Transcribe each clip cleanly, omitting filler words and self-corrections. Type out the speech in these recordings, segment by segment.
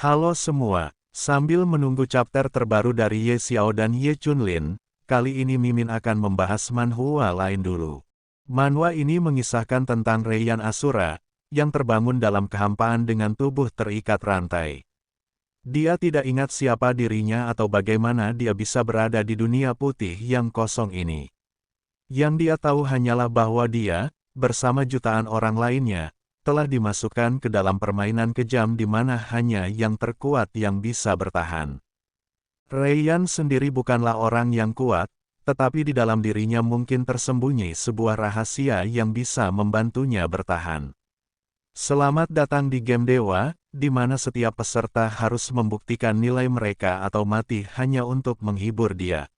Halo semua, sambil menunggu chapter terbaru dari Ye Xiao dan Ye Chunlin, kali ini Mimin akan membahas manhwa lain dulu. Manhwa ini mengisahkan tentang Raiyan Asura, yang terbangun dalam kehampaan dengan tubuh terikat rantai. Dia tidak ingat siapa dirinya atau bagaimana dia bisa berada di dunia putih yang kosong ini. Yang dia tahu hanyalah bahwa dia, bersama jutaan orang lainnya, telah dimasukkan ke dalam permainan kejam di mana hanya yang terkuat yang bisa bertahan. Raiyan sendiri bukanlah orang yang kuat, tetapi di dalam dirinya mungkin tersembunyi sebuah rahasia yang bisa membantunya bertahan. Selamat datang di game dewa, di mana setiap peserta harus membuktikan nilai mereka atau mati hanya untuk menghibur dia.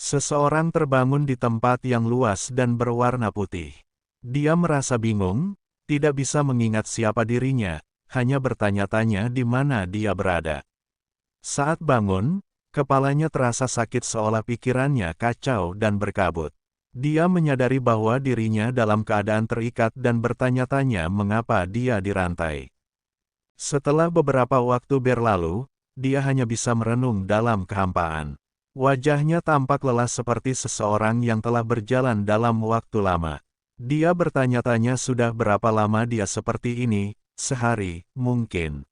Seseorang terbangun di tempat yang luas dan berwarna putih. Dia merasa bingung, tidak bisa mengingat siapa dirinya, hanya bertanya-tanya di mana dia berada. Saat bangun, kepalanya terasa sakit seolah pikirannya kacau dan berkabut. Dia menyadari bahwa dirinya dalam keadaan terikat dan bertanya-tanya mengapa dia dirantai. Setelah beberapa waktu berlalu, dia hanya bisa merenung dalam kehampaan. Wajahnya tampak lelah seperti seseorang yang telah berjalan dalam waktu lama. Dia bertanya-tanya sudah berapa lama dia seperti ini, sehari, mungkin.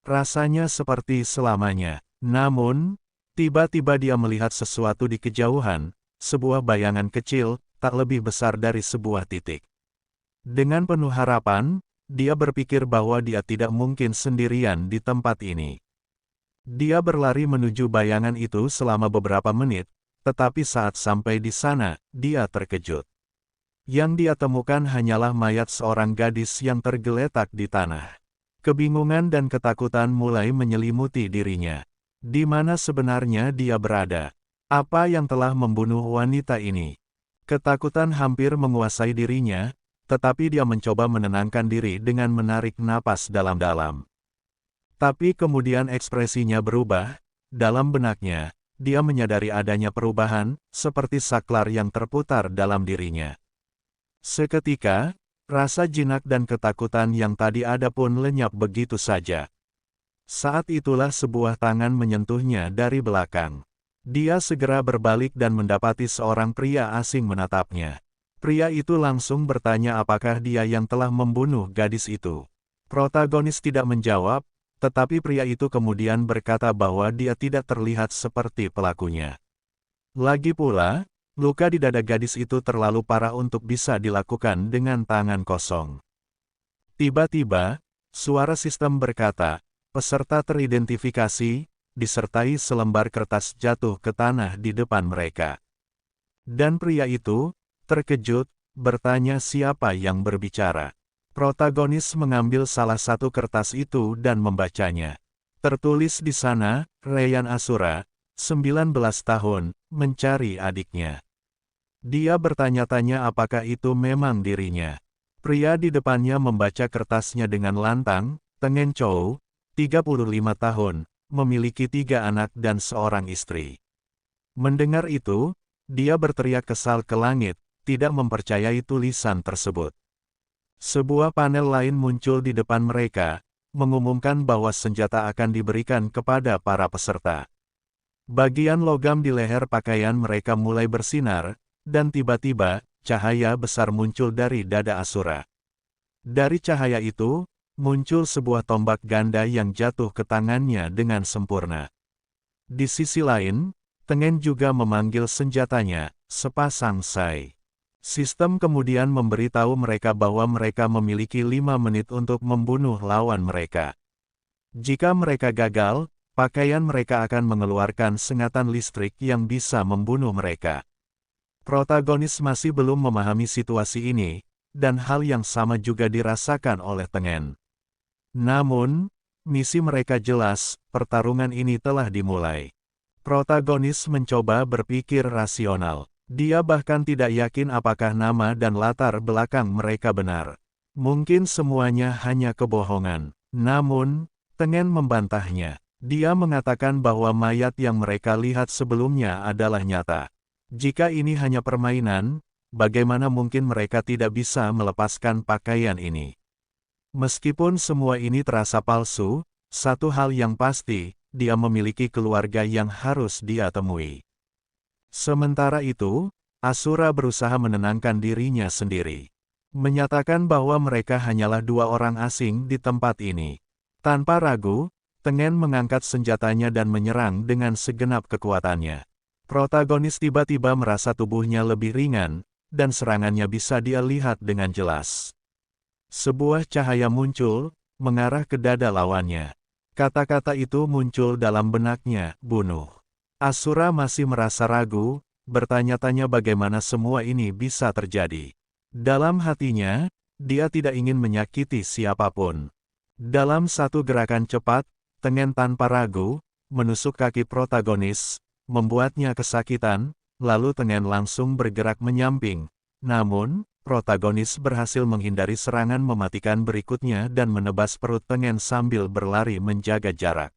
Rasanya seperti selamanya. Namun, tiba-tiba dia melihat sesuatu di kejauhan, sebuah bayangan kecil, tak lebih besar dari sebuah titik. Dengan penuh harapan, dia berpikir bahwa dia tidak mungkin sendirian di tempat ini. Dia berlari menuju bayangan itu selama beberapa menit, tetapi saat sampai di sana, dia terkejut. Yang dia temukan hanyalah mayat seorang gadis yang tergeletak di tanah. Kebingungan dan ketakutan mulai menyelimuti dirinya. Di mana sebenarnya dia berada? Apa yang telah membunuh wanita ini? Ketakutan hampir menguasai dirinya, tetapi dia mencoba menenangkan diri dengan menarik napas dalam-dalam. Tapi kemudian ekspresinya berubah, dalam benaknya, dia menyadari adanya perubahan, seperti saklar yang terputar dalam dirinya. Seketika, rasa jinak dan ketakutan yang tadi ada pun lenyap begitu saja. Saat itulah sebuah tangan menyentuhnya dari belakang. Dia segera berbalik dan mendapati seorang pria asing menatapnya. Pria itu langsung bertanya apakah dia yang telah membunuh gadis itu. Protagonis tidak menjawab, tetapi pria itu kemudian berkata bahwa dia tidak terlihat seperti pelakunya. Lagi pula, luka di dada gadis itu terlalu parah untuk bisa dilakukan dengan tangan kosong. Tiba-tiba, suara sistem berkata, peserta teridentifikasi, disertai selembar kertas jatuh ke tanah di depan mereka. Dan pria itu, terkejut, bertanya siapa yang berbicara. Protagonis mengambil salah satu kertas itu dan membacanya. Tertulis di sana, Raiyan Asura, 19 tahun, mencari adiknya. Dia bertanya-tanya apakah itu memang dirinya. Pria di depannya membaca kertasnya dengan lantang, Tengen Chou, 35 tahun, memiliki 3 anak dan seorang istri. Mendengar itu, dia berteriak kesal ke langit, tidak mempercayai tulisan tersebut. Sebuah panel lain muncul di depan mereka, mengumumkan bahwa senjata akan diberikan kepada para peserta. Bagian logam di leher pakaian mereka mulai bersinar, dan tiba-tiba, cahaya besar muncul dari dada Asura. Dari cahaya itu, muncul sebuah tombak ganda yang jatuh ke tangannya dengan sempurna. Di sisi lain, Tengen juga memanggil senjatanya, sepasang sai. Sistem kemudian memberitahu mereka bahwa mereka memiliki 5 menit untuk membunuh lawan mereka. Jika mereka gagal, pakaian mereka akan mengeluarkan sengatan listrik yang bisa membunuh mereka. Protagonis masih belum memahami situasi ini, dan hal yang sama juga dirasakan oleh Tengen. Namun, misi mereka jelas, pertarungan ini telah dimulai. Protagonis mencoba berpikir rasional. Dia bahkan tidak yakin apakah nama dan latar belakang mereka benar. Mungkin semuanya hanya kebohongan. Namun, Tengen membantahnya. Dia mengatakan bahwa mayat yang mereka lihat sebelumnya adalah nyata. Jika ini hanya permainan, bagaimana mungkin mereka tidak bisa melepaskan pakaian ini? Meskipun semua ini terasa palsu, Satu hal yang pasti, dia memiliki keluarga yang harus dia temui. Sementara itu, Asura berusaha menenangkan dirinya sendiri. Menyatakan bahwa mereka hanyalah dua orang asing di tempat ini. Tanpa ragu, Tengen mengangkat senjatanya dan menyerang dengan segenap kekuatannya. Protagonis tiba-tiba merasa tubuhnya lebih ringan, dan serangannya bisa dia lihat dengan jelas. Sebuah cahaya muncul, mengarah ke dada lawannya. Kata-kata itu muncul dalam benaknya, bunuh. Asura masih merasa ragu, bertanya-tanya bagaimana semua ini bisa terjadi. Dalam hatinya, dia tidak ingin menyakiti siapapun. Dalam satu gerakan cepat, Tengen tanpa ragu, menusuk kaki protagonis, membuatnya kesakitan, lalu Tengen langsung bergerak menyamping. Namun, protagonis berhasil menghindari serangan mematikan berikutnya dan menebas perut Tengen sambil berlari menjaga jarak.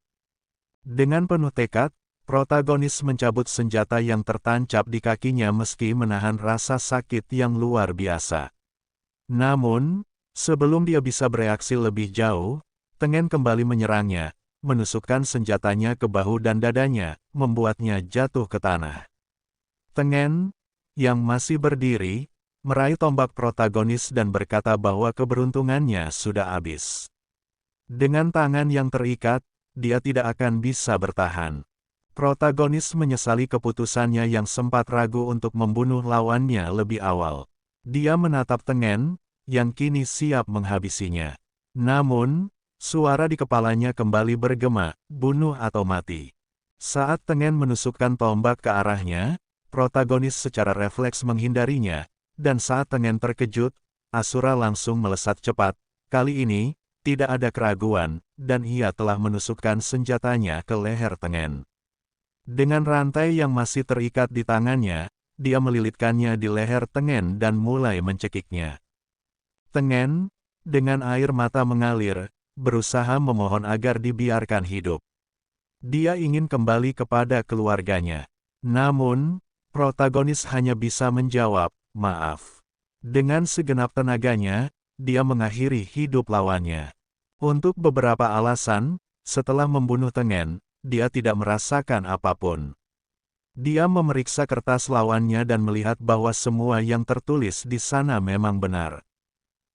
Dengan penuh tekad, protagonis mencabut senjata yang tertancap di kakinya meski menahan rasa sakit yang luar biasa. Namun, sebelum dia bisa bereaksi lebih jauh, Tengen kembali menyerangnya, menusukkan senjatanya ke bahu dan dadanya, membuatnya jatuh ke tanah. Tengen, yang masih berdiri, meraih tombak protagonis dan berkata bahwa keberuntungannya sudah habis. Dengan tangan yang terikat, dia tidak akan bisa bertahan. Protagonis menyesali keputusannya yang sempat ragu untuk membunuh lawannya lebih awal. Dia menatap Tengen, yang kini siap menghabisinya. Namun, suara di kepalanya kembali bergema, bunuh atau mati. Saat Tengen menusukkan tombak ke arahnya, protagonis secara refleks menghindarinya, dan saat Tengen terkejut, Asura langsung melesat cepat. Kali ini, tidak ada keraguan, dan ia telah menusukkan senjatanya ke leher Tengen. Dengan rantai yang masih terikat di tangannya, dia melilitkannya di leher Tengen dan mulai mencekiknya. Tengen, dengan air mata mengalir, berusaha memohon agar dibiarkan hidup. Dia ingin kembali kepada keluarganya. Namun, protagonis hanya bisa menjawab, maaf. Dengan segenap tenaganya, dia mengakhiri hidup lawannya. Untuk beberapa alasan, setelah membunuh Tengen, dia tidak merasakan apapun. Dia memeriksa kertas lawannya dan melihat bahwa semua yang tertulis di sana memang benar.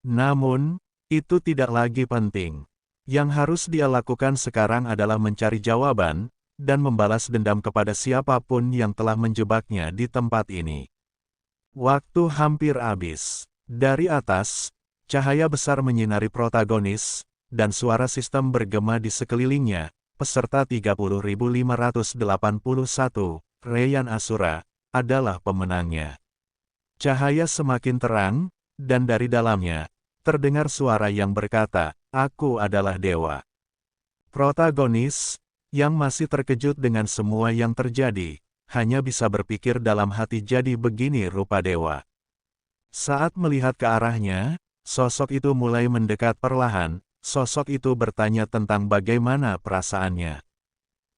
Namun, itu tidak lagi penting. Yang harus dia lakukan sekarang adalah mencari jawaban, dan membalas dendam kepada siapapun yang telah menjebaknya di tempat ini. Waktu hampir habis. Dari atas, cahaya besar menyinari protagonis, dan suara sistem bergema di sekelilingnya. Peserta 30.581, Reyan Asura, adalah pemenangnya. Cahaya semakin terang, dan dari dalamnya, terdengar suara yang berkata, "Aku adalah dewa." Protagonis, yang masih terkejut dengan semua yang terjadi, hanya bisa berpikir dalam hati jadi begini rupa dewa. Saat melihat ke arahnya, sosok itu mulai mendekat perlahan, sosok itu bertanya tentang bagaimana perasaannya.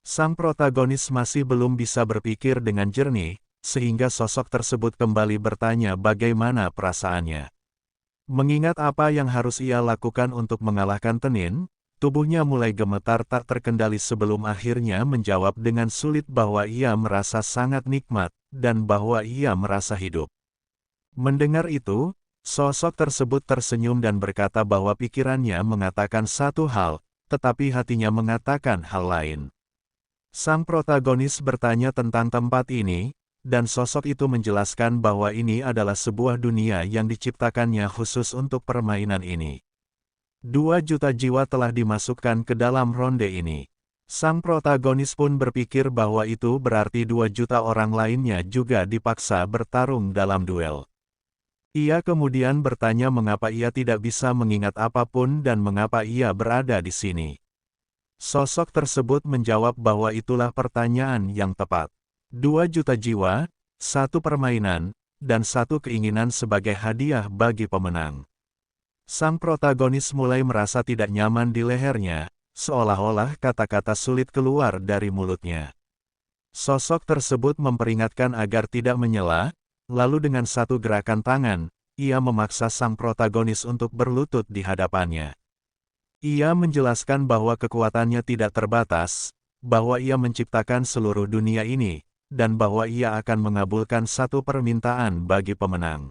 Sang protagonis masih belum bisa berpikir dengan jernih, sehingga sosok tersebut kembali bertanya bagaimana perasaannya. Mengingat apa yang harus ia lakukan untuk mengalahkan Tengen, tubuhnya mulai gemetar tak terkendali sebelum akhirnya menjawab dengan sulit bahwa ia merasa sangat nikmat, dan bahwa ia merasa hidup. Mendengar itu, sosok tersebut tersenyum dan berkata bahwa pikirannya mengatakan satu hal, tetapi hatinya mengatakan hal lain. Sang protagonis bertanya tentang tempat ini, dan sosok itu menjelaskan bahwa ini adalah sebuah dunia yang diciptakannya khusus untuk permainan ini. 2 juta jiwa telah dimasukkan ke dalam ronde ini. Sang protagonis pun berpikir bahwa itu berarti 2 juta orang lainnya juga dipaksa bertarung dalam duel. Ia kemudian bertanya mengapa ia tidak bisa mengingat apapun dan mengapa ia berada di sini. Sosok tersebut menjawab bahwa itulah pertanyaan yang tepat. 2 juta jiwa, 1 permainan, dan 1 keinginan sebagai hadiah bagi pemenang. Sang protagonis mulai merasa tidak nyaman di lehernya, seolah-olah kata-kata sulit keluar dari mulutnya. Sosok tersebut memperingatkan agar tidak menyela, lalu dengan satu gerakan tangan, ia memaksa sang protagonis untuk berlutut di hadapannya. Ia menjelaskan bahwa kekuatannya tidak terbatas, bahwa ia menciptakan seluruh dunia ini, dan bahwa ia akan mengabulkan satu permintaan bagi pemenang.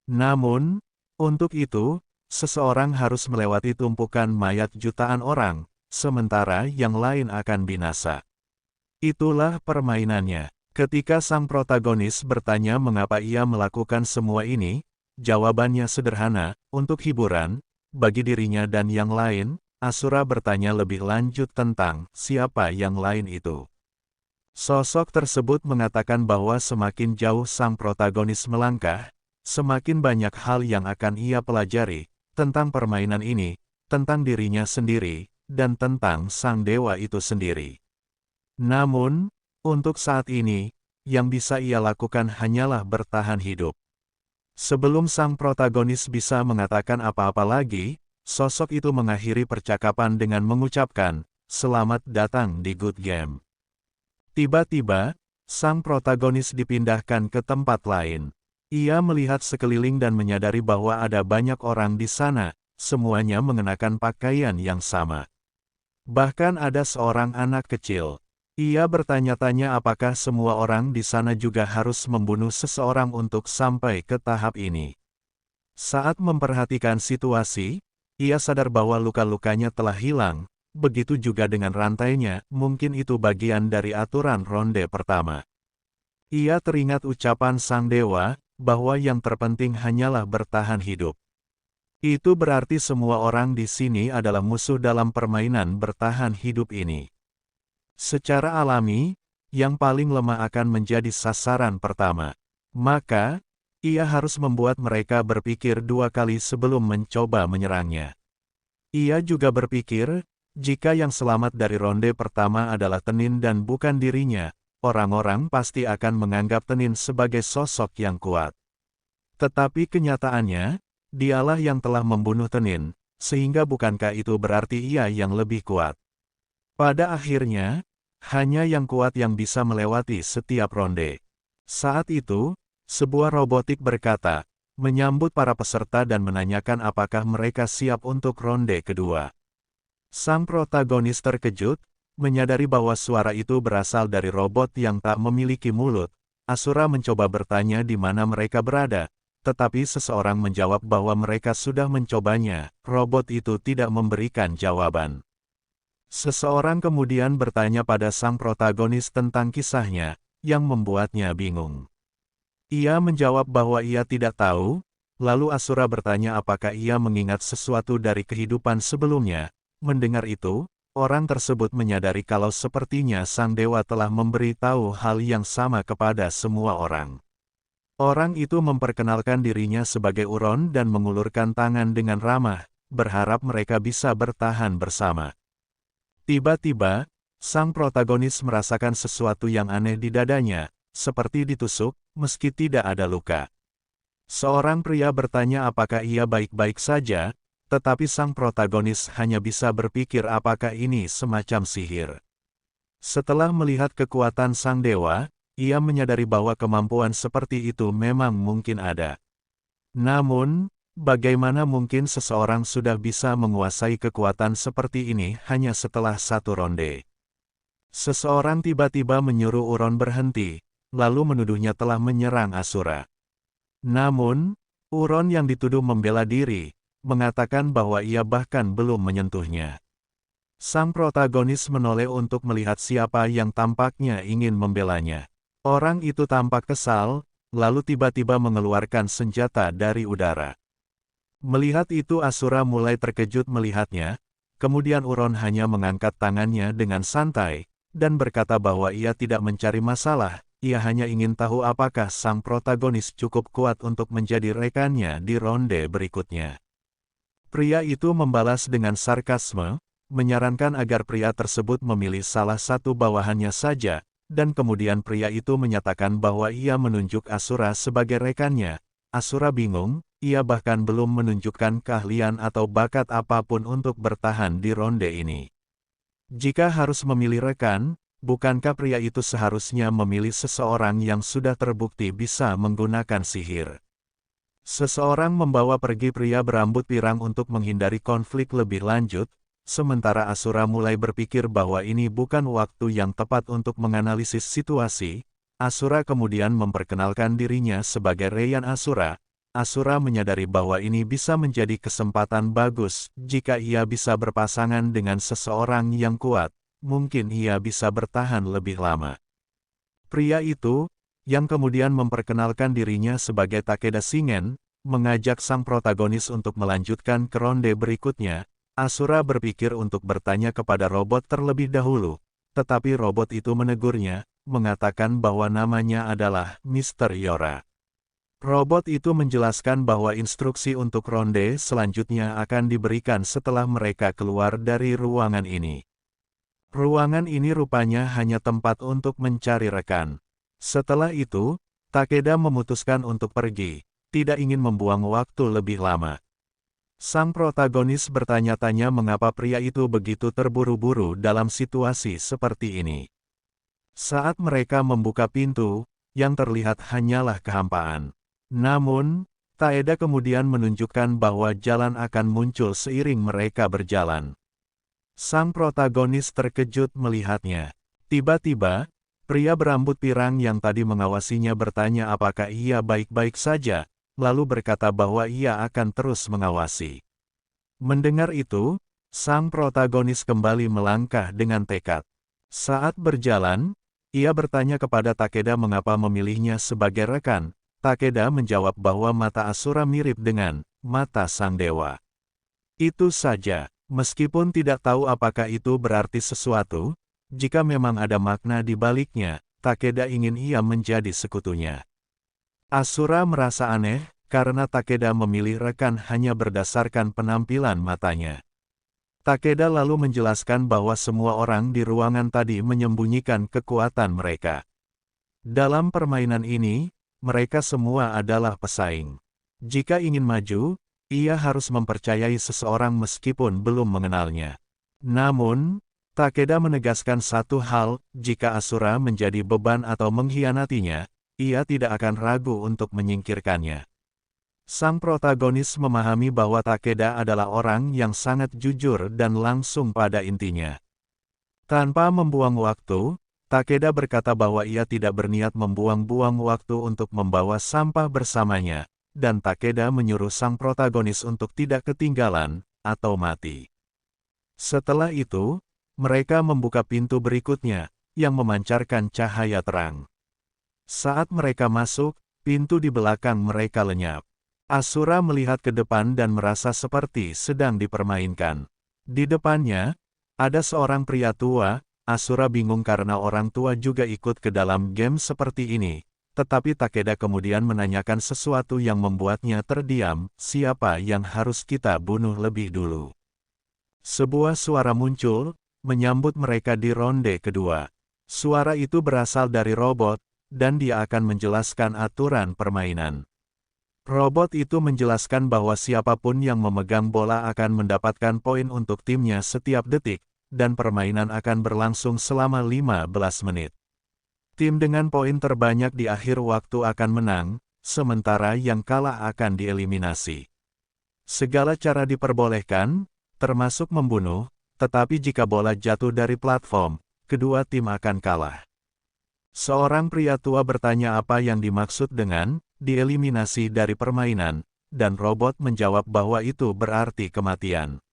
Namun, untuk itu, seseorang harus melewati tumpukan mayat jutaan orang, sementara yang lain akan binasa. Itulah permainannya. Ketika sang protagonis bertanya mengapa ia melakukan semua ini, jawabannya sederhana, untuk hiburan, bagi dirinya dan yang lain. Asura bertanya lebih lanjut tentang siapa yang lain itu. Sosok tersebut mengatakan bahwa semakin jauh sang protagonis melangkah, semakin banyak hal yang akan ia pelajari, tentang permainan ini, tentang dirinya sendiri, dan tentang sang dewa itu sendiri. Namun, untuk saat ini, yang bisa ia lakukan hanyalah bertahan hidup. Sebelum sang protagonis bisa mengatakan apa-apa lagi, sosok itu mengakhiri percakapan dengan mengucapkan, "Selamat datang di Good Game." Tiba-tiba, sang protagonis dipindahkan ke tempat lain. Ia melihat sekeliling dan menyadari bahwa ada banyak orang di sana, semuanya mengenakan pakaian yang sama. Bahkan ada seorang anak kecil. Ia bertanya-tanya apakah semua orang di sana juga harus membunuh seseorang untuk sampai ke tahap ini. Saat memperhatikan situasi, ia sadar bahwa luka-lukanya telah hilang, begitu juga dengan rantainya, mungkin itu bagian dari aturan ronde pertama. Ia teringat ucapan sang dewa, bahwa yang terpenting hanyalah bertahan hidup. Itu berarti semua orang di sini adalah musuh dalam permainan bertahan hidup ini. Secara alami, yang paling lemah akan menjadi sasaran pertama. Maka, ia harus membuat mereka berpikir dua kali sebelum mencoba menyerangnya. Ia juga berpikir, jika yang selamat dari ronde pertama adalah Tenin dan bukan dirinya, orang-orang pasti akan menganggap Tenin sebagai sosok yang kuat. Tetapi kenyataannya, dialah yang telah membunuh Tenin, sehingga bukankah itu berarti ia yang lebih kuat? Pada akhirnya, hanya yang kuat yang bisa melewati setiap ronde. Saat itu, sebuah robotik berkata, menyambut para peserta dan menanyakan apakah mereka siap untuk ronde kedua. Sang protagonis terkejut, menyadari bahwa suara itu berasal dari robot yang tak memiliki mulut. Asura mencoba bertanya di mana mereka berada, tetapi seseorang menjawab bahwa mereka sudah mencobanya. Robot itu tidak memberikan jawaban. Seseorang kemudian bertanya pada sang protagonis tentang kisahnya, yang membuatnya bingung. Ia menjawab bahwa ia tidak tahu, lalu Asura bertanya apakah ia mengingat sesuatu dari kehidupan sebelumnya. Mendengar itu, orang tersebut menyadari kalau sepertinya sang dewa telah memberi tahu hal yang sama kepada semua orang. Orang itu memperkenalkan dirinya sebagai Uron dan mengulurkan tangan dengan ramah, berharap mereka bisa bertahan bersama. Tiba-tiba, sang protagonis merasakan sesuatu yang aneh di dadanya, seperti ditusuk, meski tidak ada luka. Seorang pria bertanya apakah ia baik-baik saja, tetapi sang protagonis hanya bisa berpikir apakah ini semacam sihir. Setelah melihat kekuatan sang dewa, ia menyadari bahwa kemampuan seperti itu memang mungkin ada. Namun, bagaimana mungkin seseorang sudah bisa menguasai kekuatan seperti ini hanya setelah satu ronde? Seseorang tiba-tiba menyuruh Uron berhenti, lalu menuduhnya telah menyerang Asura. Namun, Uron yang dituduh membela diri, mengatakan bahwa ia bahkan belum menyentuhnya. Sang protagonis menoleh untuk melihat siapa yang tampaknya ingin membelanya. Orang itu tampak kesal, lalu tiba-tiba mengeluarkan senjata dari udara. Melihat itu Asura mulai terkejut melihatnya, kemudian Uron hanya mengangkat tangannya dengan santai, dan berkata bahwa ia tidak mencari masalah, ia hanya ingin tahu apakah sang protagonis cukup kuat untuk menjadi rekannya di ronde berikutnya. Pria itu membalas dengan sarkasme, menyarankan agar pria tersebut memilih salah satu bawahannya saja, dan kemudian pria itu menyatakan bahwa ia menunjuk Asura sebagai rekannya. Asura bingung, ia bahkan belum menunjukkan keahlian atau bakat apapun untuk bertahan di ronde ini. Jika harus memilih rekan, bukankah pria itu seharusnya memilih seseorang yang sudah terbukti bisa menggunakan sihir? Seseorang membawa pergi pria berambut pirang untuk menghindari konflik lebih lanjut, sementara Asura mulai berpikir bahwa ini bukan waktu yang tepat untuk menganalisis situasi. Asura kemudian memperkenalkan dirinya sebagai Ryan Asura. Asura menyadari bahwa ini bisa menjadi kesempatan bagus jika ia bisa berpasangan dengan seseorang yang kuat. Mungkin ia bisa bertahan lebih lama. Pria itu, yang kemudian memperkenalkan dirinya sebagai Takeda Shingen, mengajak sang protagonis untuk melanjutkan ke ronde berikutnya. Asura berpikir untuk bertanya kepada robot terlebih dahulu, tetapi robot itu menegurnya, mengatakan bahwa namanya adalah Mr. Yora. Robot itu menjelaskan bahwa instruksi untuk ronde selanjutnya akan diberikan setelah mereka keluar dari ruangan ini. Ruangan ini rupanya hanya tempat untuk mencari rekan. Setelah itu, Takeda memutuskan untuk pergi, tidak ingin membuang waktu lebih lama. Sang protagonis bertanya-tanya mengapa pria itu begitu terburu-buru dalam situasi seperti ini. Saat mereka membuka pintu, yang terlihat hanyalah kehampaan. Namun, Takeda kemudian menunjukkan bahwa jalan akan muncul seiring mereka berjalan. Sang protagonis terkejut melihatnya. Tiba-tiba, pria berambut pirang yang tadi mengawasinya bertanya apakah ia baik-baik saja, lalu berkata bahwa ia akan terus mengawasi. Mendengar itu, sang protagonis kembali melangkah dengan tekad. Saat berjalan, ia bertanya kepada Takeda mengapa memilihnya sebagai rekan. Takeda menjawab bahwa mata Asura mirip dengan mata sang dewa. Itu saja, meskipun tidak tahu apakah itu berarti sesuatu, jika memang ada makna di baliknya, Takeda ingin ia menjadi sekutunya. Asura merasa aneh, karena Takeda memilih rekan hanya berdasarkan penampilan matanya. Takeda lalu menjelaskan bahwa semua orang di ruangan tadi menyembunyikan kekuatan mereka. Dalam permainan ini, mereka semua adalah pesaing. Jika ingin maju, ia harus mempercayai seseorang meskipun belum mengenalnya. Namun, Takeda menegaskan satu hal, jika Asura menjadi beban atau mengkhianatinya, ia tidak akan ragu untuk menyingkirkannya. Sang protagonis memahami bahwa Takeda adalah orang yang sangat jujur dan langsung pada intinya. Tanpa membuang waktu, Takeda berkata bahwa ia tidak berniat membuang-buang waktu untuk membawa sampah bersamanya, dan Takeda menyuruh sang protagonis untuk tidak ketinggalan, atau mati. Setelah itu, mereka membuka pintu berikutnya, yang memancarkan cahaya terang. Saat mereka masuk, pintu di belakang mereka lenyap. Asura melihat ke depan dan merasa seperti sedang dipermainkan. Di depannya, ada seorang pria tua. Asura bingung karena orang tua juga ikut ke dalam game seperti ini, tetapi Takeda kemudian menanyakan sesuatu yang membuatnya terdiam, siapa yang harus kita bunuh lebih dulu. Sebuah suara muncul, menyambut mereka di ronde kedua. Suara itu berasal dari robot, dan dia akan menjelaskan aturan permainan. Robot itu menjelaskan bahwa siapapun yang memegang bola akan mendapatkan poin untuk timnya setiap detik, dan permainan akan berlangsung selama 15 menit. Tim dengan poin terbanyak di akhir waktu akan menang, sementara yang kalah akan dieliminasi. Segala cara diperbolehkan, termasuk membunuh, tetapi jika bola jatuh dari platform, kedua tim akan kalah. Seorang pria tua bertanya apa yang dimaksud dengan dieliminasi dari permainan, dan robot menjawab bahwa itu berarti kematian.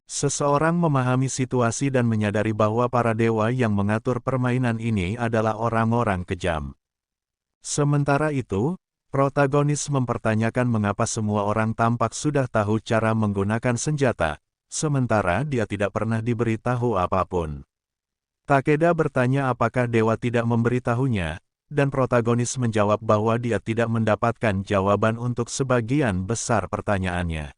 Seseorang memahami situasi dan menyadari bahwa para dewa yang mengatur permainan ini adalah orang-orang kejam. Sementara itu, protagonis mempertanyakan mengapa semua orang tampak sudah tahu cara menggunakan senjata, sementara dia tidak pernah diberitahu apapun. Takeda bertanya apakah dewa tidak memberitahunya, dan protagonis menjawab bahwa dia tidak mendapatkan jawaban untuk sebagian besar pertanyaannya.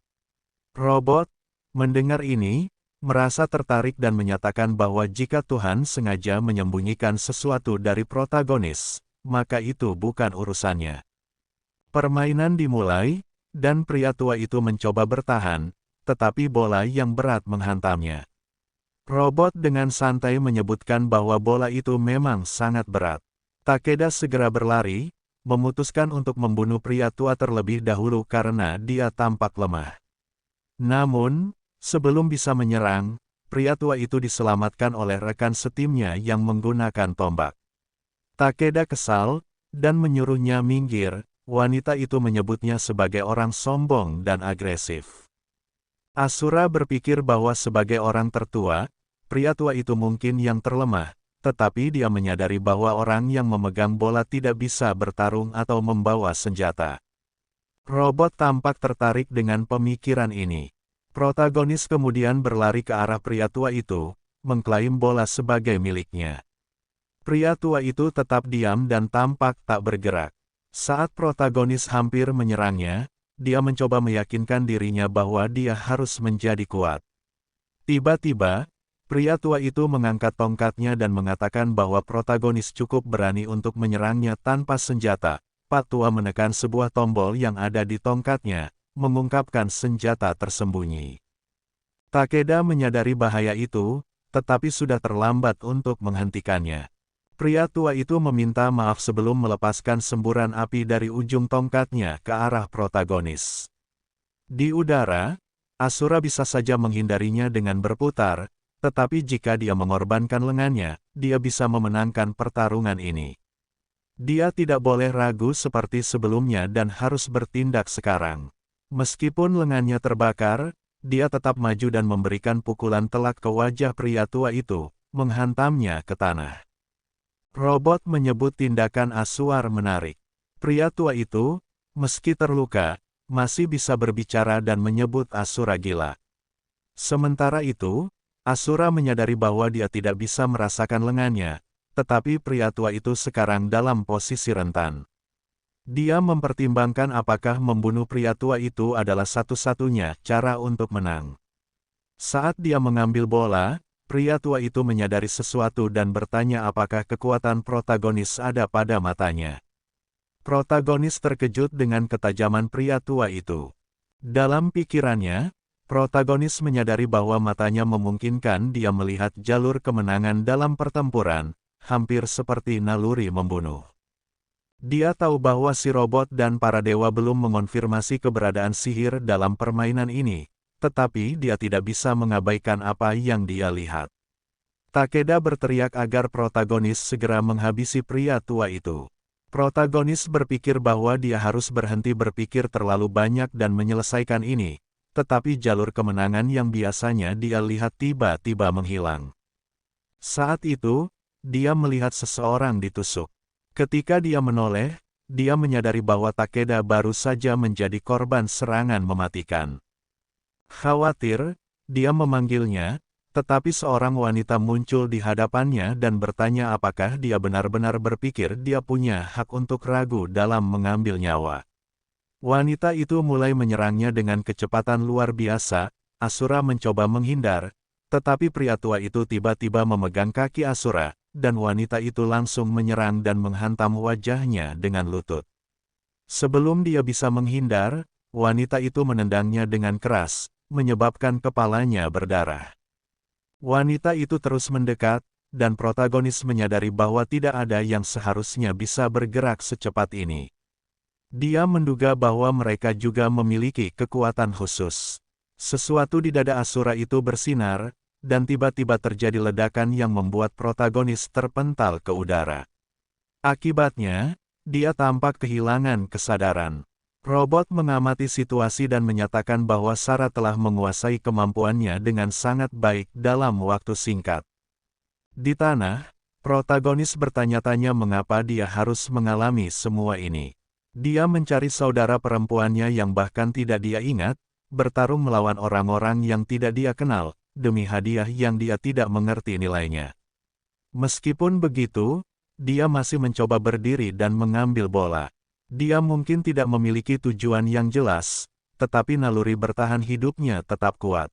Robot, mendengar ini, merasa tertarik dan menyatakan bahwa jika Tuhan sengaja menyembunyikan sesuatu dari protagonis, maka itu bukan urusannya. Permainan dimulai, dan pria tua itu mencoba bertahan, tetapi bola yang berat menghantamnya. Robot dengan santai menyebutkan bahwa bola itu memang sangat berat. Takeda segera berlari, memutuskan untuk membunuh pria tua terlebih dahulu karena dia tampak lemah. Namun, sebelum bisa menyerang, pria tua itu diselamatkan oleh rekan setimnya yang menggunakan tombak. Takeda kesal, dan menyuruhnya minggir. Wanita itu menyebutnya sebagai orang sombong dan agresif. Asura berpikir bahwa sebagai orang tertua, pria tua itu mungkin yang terlemah, tetapi dia menyadari bahwa orang yang memegang bola tidak bisa bertarung atau membawa senjata. Robot tampak tertarik dengan pemikiran ini. Protagonis kemudian berlari ke arah pria tua itu, mengklaim bola sebagai miliknya. Pria tua itu tetap diam dan tampak tak bergerak. Saat protagonis hampir menyerangnya, dia mencoba meyakinkan dirinya bahwa dia harus menjadi kuat. Tiba-tiba, pria tua itu mengangkat tongkatnya dan mengatakan bahwa protagonis cukup berani untuk menyerangnya tanpa senjata. Pak tua menekan sebuah tombol yang ada di tongkatnya, mengungkapkan senjata tersembunyi. Takeda menyadari bahaya itu, tetapi sudah terlambat untuk menghentikannya. Pria tua itu meminta maaf sebelum melepaskan semburan api dari ujung tongkatnya ke arah protagonis. Di udara, Asura bisa saja menghindarinya dengan berputar, tetapi jika dia mengorbankan lengannya, dia bisa memenangkan pertarungan ini. Dia tidak boleh ragu seperti sebelumnya dan harus bertindak sekarang. Meskipun lengannya terbakar, dia tetap maju dan memberikan pukulan telak ke wajah pria tua itu, menghantamnya ke tanah. Robot menyebut tindakan Asuar menarik. Pria tua itu, meski terluka, masih bisa berbicara dan menyebut Asura gila. Sementara itu, Asura menyadari bahwa dia tidak bisa merasakan lengannya, tetapi pria tua itu sekarang dalam posisi rentan. Dia mempertimbangkan apakah membunuh pria tua itu adalah satu-satunya cara untuk menang. Saat dia mengambil bola, pria tua itu menyadari sesuatu dan bertanya apakah kekuatan protagonis ada pada matanya. Protagonis terkejut dengan ketajaman pria tua itu. Dalam pikirannya, protagonis menyadari bahwa matanya memungkinkan dia melihat jalur kemenangan dalam pertempuran, hampir seperti naluri membunuh. Dia tahu bahwa si robot dan para dewa belum mengonfirmasi keberadaan sihir dalam permainan ini, tetapi dia tidak bisa mengabaikan apa yang dia lihat. Takeda berteriak agar protagonis segera menghabisi pria tua itu. Protagonis berpikir bahwa dia harus berhenti berpikir terlalu banyak dan menyelesaikan ini, tetapi jalur kemenangan yang biasanya dia lihat tiba-tiba menghilang. Saat itu, dia melihat seseorang ditusuk. Ketika dia menoleh, dia menyadari bahwa Takeda baru saja menjadi korban serangan mematikan. Khawatir, dia memanggilnya, tetapi seorang wanita muncul di hadapannya dan bertanya apakah dia benar-benar berpikir dia punya hak untuk ragu dalam mengambil nyawa. Wanita itu mulai menyerangnya dengan kecepatan luar biasa. Asura mencoba menghindar, tetapi pria tua itu tiba-tiba memegang kaki Asura, dan wanita itu langsung menyerang dan menghantam wajahnya dengan lutut. Sebelum dia bisa menghindar, wanita itu menendangnya dengan keras, menyebabkan kepalanya berdarah. Wanita itu terus mendekat, dan protagonis menyadari bahwa tidak ada yang seharusnya bisa bergerak secepat ini. Dia menduga bahwa mereka juga memiliki kekuatan khusus. Sesuatu di dada Asura itu bersinar, dan tiba-tiba terjadi ledakan yang membuat protagonis terpental ke udara. Akibatnya, dia tampak kehilangan kesadaran. Robot mengamati situasi dan menyatakan bahwa Sarah telah menguasai kemampuannya dengan sangat baik dalam waktu singkat. Di tanah, protagonis bertanya-tanya mengapa dia harus mengalami semua ini. Dia mencari saudara perempuannya yang bahkan tidak dia ingat, bertarung melawan orang-orang yang tidak dia kenal, demi hadiah yang dia tidak mengerti nilainya. Meskipun begitu, dia masih mencoba berdiri dan mengambil bola. Dia mungkin tidak memiliki tujuan yang jelas, tetapi naluri bertahan hidupnya tetap kuat.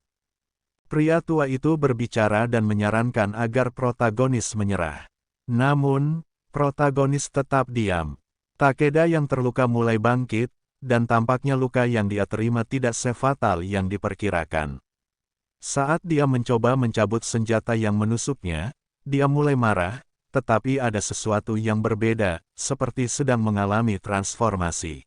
Pria tua itu berbicara dan menyarankan agar protagonis menyerah. Namun, protagonis tetap diam. Takeda yang terluka mulai bangkit, dan tampaknya luka yang dia terima tidak sefatal yang diperkirakan. Saat dia mencoba mencabut senjata yang menusuknya, dia mulai marah, tetapi ada sesuatu yang berbeda, seperti sedang mengalami transformasi.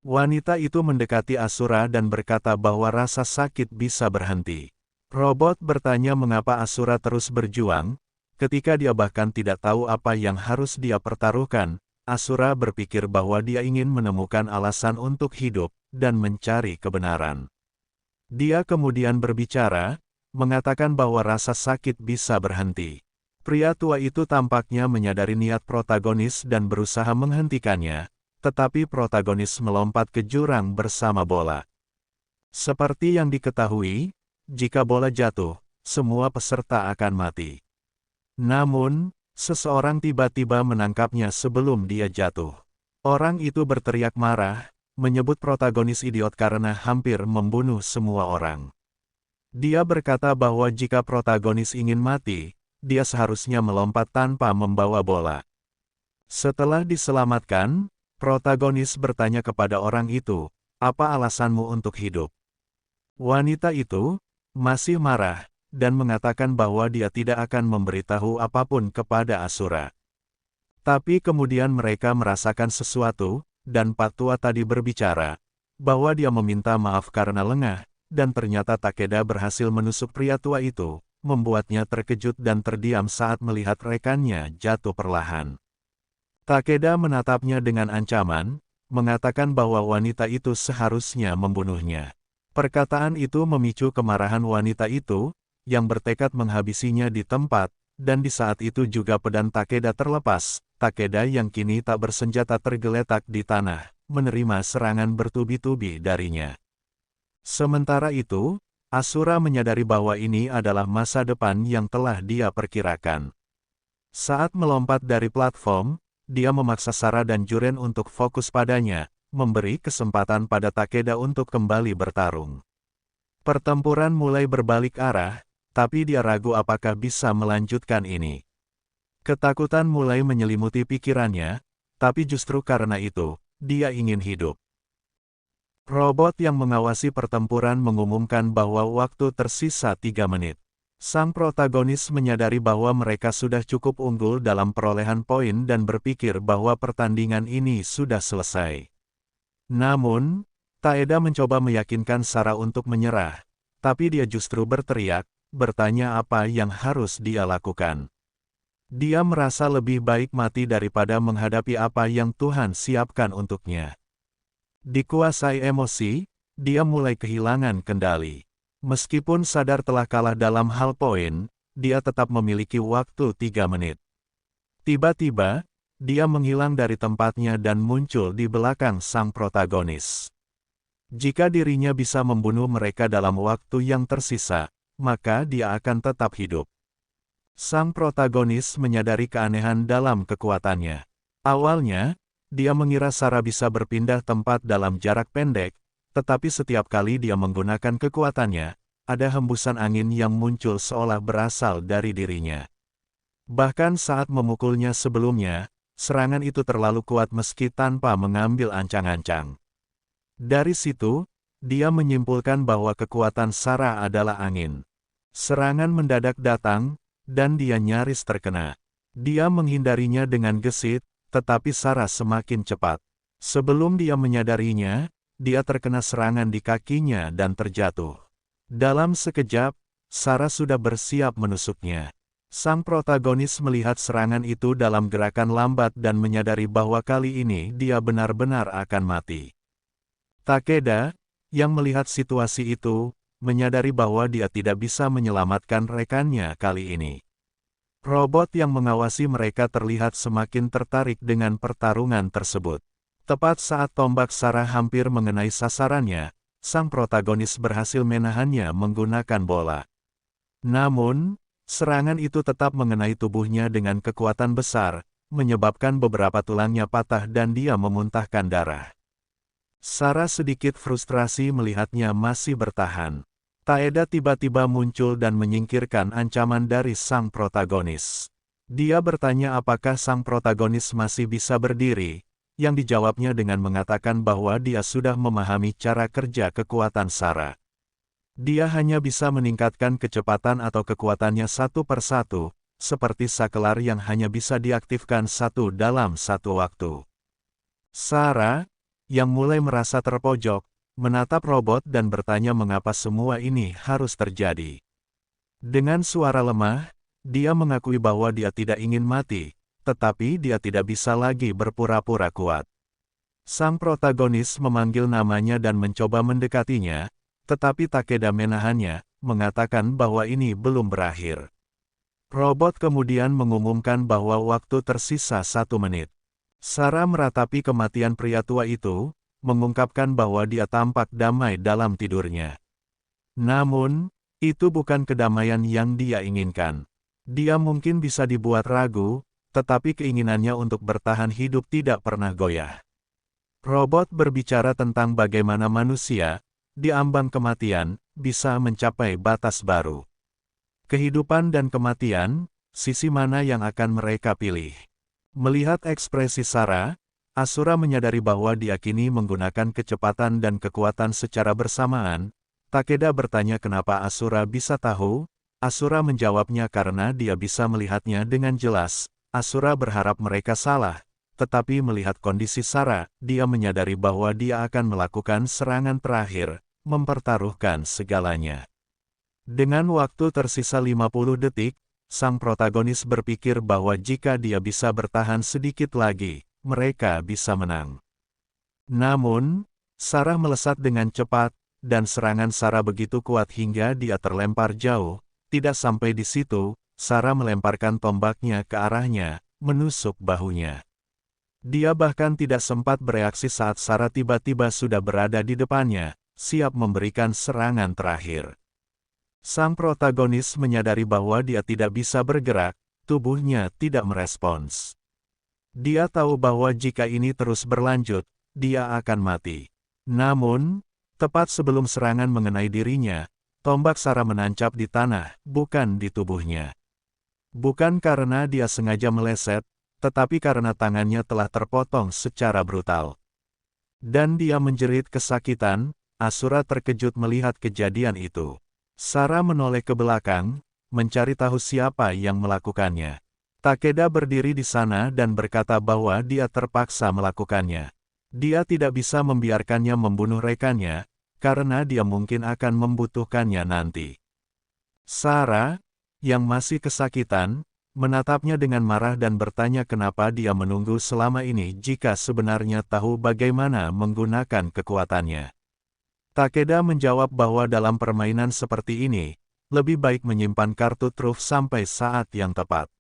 Wanita itu mendekati Asura dan berkata bahwa rasa sakit bisa berhenti. Robot bertanya mengapa Asura terus berjuang, ketika dia bahkan tidak tahu apa yang harus dia pertaruhkan. Asura berpikir bahwa dia ingin menemukan alasan untuk hidup, dan mencari kebenaran. Dia kemudian berbicara, mengatakan bahwa rasa sakit bisa berhenti. Pria tua itu tampaknya menyadari niat protagonis dan berusaha menghentikannya, tetapi protagonis melompat ke jurang bersama bola. Seperti yang diketahui, jika bola jatuh, semua peserta akan mati. Namun, seseorang tiba-tiba menangkapnya sebelum dia jatuh. Orang itu berteriak marah, menyebut protagonis idiot karena hampir membunuh semua orang. Dia berkata bahwa jika protagonis ingin mati, dia seharusnya melompat tanpa membawa bola. Setelah diselamatkan, protagonis bertanya kepada orang itu, "Apa alasanmu untuk hidup?" Wanita itu masih marah dan mengatakan bahwa dia tidak akan memberitahu apapun kepada Asura. Tapi kemudian mereka merasakan sesuatu, dan Pak Tua tadi berbicara bahwa dia meminta maaf karena lengah, dan ternyata Takeda berhasil menusuk pria tua itu, membuatnya terkejut dan terdiam saat melihat rekannya jatuh perlahan. Takeda menatapnya dengan ancaman, mengatakan bahwa wanita itu seharusnya membunuhnya. Perkataan itu memicu kemarahan wanita itu, yang bertekad menghabisinya di tempat, dan di saat itu juga pedang Takeda terlepas. Takeda yang kini tak bersenjata tergeletak di tanah, menerima serangan bertubi-tubi darinya. Sementara itu, Asura menyadari bahwa ini adalah masa depan yang telah dia perkirakan. Saat melompat dari platform, dia memaksa Sara dan Juren untuk fokus padanya, memberi kesempatan pada Takeda untuk kembali bertarung. Pertempuran mulai berbalik arah, tapi dia ragu apakah bisa melanjutkan ini. Ketakutan mulai menyelimuti pikirannya, tapi justru karena itu, dia ingin hidup. Robot yang mengawasi pertempuran mengumumkan bahwa waktu tersisa 3 menit. Sang protagonis menyadari bahwa mereka sudah cukup unggul dalam perolehan poin dan berpikir bahwa pertandingan ini sudah selesai. Namun, Takeda mencoba meyakinkan Sara untuk menyerah, tapi dia justru berteriak, bertanya apa yang harus dia lakukan. Dia merasa lebih baik mati daripada menghadapi apa yang Tuhan siapkan untuknya. Dikuasai emosi, dia mulai kehilangan kendali. Meskipun sadar telah kalah dalam hal poin, dia tetap memiliki waktu 3 menit. Tiba-tiba, dia menghilang dari tempatnya dan muncul di belakang sang protagonis. Jika dirinya bisa membunuh mereka dalam waktu yang tersisa, maka dia akan tetap hidup. Sang protagonis menyadari keanehan dalam kekuatannya. Awalnya, dia mengira Sara bisa berpindah tempat dalam jarak pendek, tetapi setiap kali dia menggunakan kekuatannya, ada hembusan angin yang muncul seolah berasal dari dirinya. Bahkan saat memukulnya sebelumnya, serangan itu terlalu kuat meski tanpa mengambil ancang-ancang. Dari situ, dia menyimpulkan bahwa kekuatan Sara adalah angin. Serangan mendadak datang, dan dia nyaris terkena. Dia menghindarinya dengan gesit, tetapi Sara semakin cepat. Sebelum dia menyadarinya, dia terkena serangan di kakinya dan terjatuh. Dalam sekejap, Sara sudah bersiap menusuknya. Sang protagonis melihat serangan itu dalam gerakan lambat dan menyadari bahwa kali ini dia benar-benar akan mati. Takeda, yang melihat situasi itu, menyadari bahwa dia tidak bisa menyelamatkan rekannya kali ini. Robot yang mengawasi mereka terlihat semakin tertarik dengan pertarungan tersebut. Tepat saat tombak Sara hampir mengenai sasarannya, sang protagonis berhasil menahannya menggunakan bola. Namun, serangan itu tetap mengenai tubuhnya dengan kekuatan besar, menyebabkan beberapa tulangnya patah dan dia memuntahkan darah. Sara sedikit frustrasi melihatnya masih bertahan. Takeda tiba-tiba muncul dan menyingkirkan ancaman dari sang protagonis. Dia bertanya apakah sang protagonis masih bisa berdiri, yang dijawabnya dengan mengatakan bahwa dia sudah memahami cara kerja kekuatan Sara. Dia hanya bisa meningkatkan kecepatan atau kekuatannya satu persatu, seperti sakelar yang hanya bisa diaktifkan satu dalam satu waktu. Sarah, yang mulai merasa terpojok, menatap robot dan bertanya mengapa semua ini harus terjadi. Dengan suara lemah, dia mengakui bahwa dia tidak ingin mati, tetapi dia tidak bisa lagi berpura-pura kuat. Sang protagonis memanggil namanya dan mencoba mendekatinya, tetapi Takeda menahannya, mengatakan bahwa ini belum berakhir. Robot kemudian mengumumkan bahwa waktu tersisa 1 menit. Sarah meratapi kematian pria tua itu, mengungkapkan bahwa dia tampak damai dalam tidurnya. Namun, itu bukan kedamaian yang dia inginkan. Dia mungkin bisa dibuat ragu, tetapi keinginannya untuk bertahan hidup tidak pernah goyah. Robot berbicara tentang bagaimana manusia, di ambang kematian, bisa mencapai batas baru. Kehidupan dan kematian, sisi mana yang akan mereka pilih? Melihat ekspresi Sarah, Asura menyadari bahwa dia kini menggunakan kecepatan dan kekuatan secara bersamaan. Takeda bertanya kenapa Asura bisa tahu. Asura menjawabnya karena dia bisa melihatnya dengan jelas. Asura berharap mereka salah. Tetapi melihat kondisi Sarah, dia menyadari bahwa dia akan melakukan serangan terakhir, mempertaruhkan segalanya. Dengan waktu tersisa 50 detik, sang protagonis berpikir bahwa jika dia bisa bertahan sedikit lagi, mereka bisa menang. Namun, Sarah melesat dengan cepat, dan serangan Sarah begitu kuat hingga dia terlempar jauh. Tidak sampai di situ, Sarah melemparkan tombaknya ke arahnya, menusuk bahunya. Dia bahkan tidak sempat bereaksi saat Sarah tiba-tiba sudah berada di depannya, siap memberikan serangan terakhir. Sang protagonis menyadari bahwa dia tidak bisa bergerak, tubuhnya tidak merespons. Dia tahu bahwa jika ini terus berlanjut, dia akan mati. Namun, tepat sebelum serangan mengenai dirinya, tombak Sarah menancap di tanah, bukan di tubuhnya. Bukan karena dia sengaja meleset, tetapi karena tangannya telah terpotong secara brutal. Dan dia menjerit kesakitan. Asura terkejut melihat kejadian itu. Sarah menoleh ke belakang, mencari tahu siapa yang melakukannya. Takeda berdiri di sana dan berkata bahwa dia terpaksa melakukannya. Dia tidak bisa membiarkannya membunuh rekannya, karena dia mungkin akan membutuhkannya nanti. Sarah, yang masih kesakitan, menatapnya dengan marah dan bertanya kenapa dia menunggu selama ini jika sebenarnya tahu bagaimana menggunakan kekuatannya. Takeda menjawab bahwa dalam permainan seperti ini, lebih baik menyimpan kartu truf sampai saat yang tepat.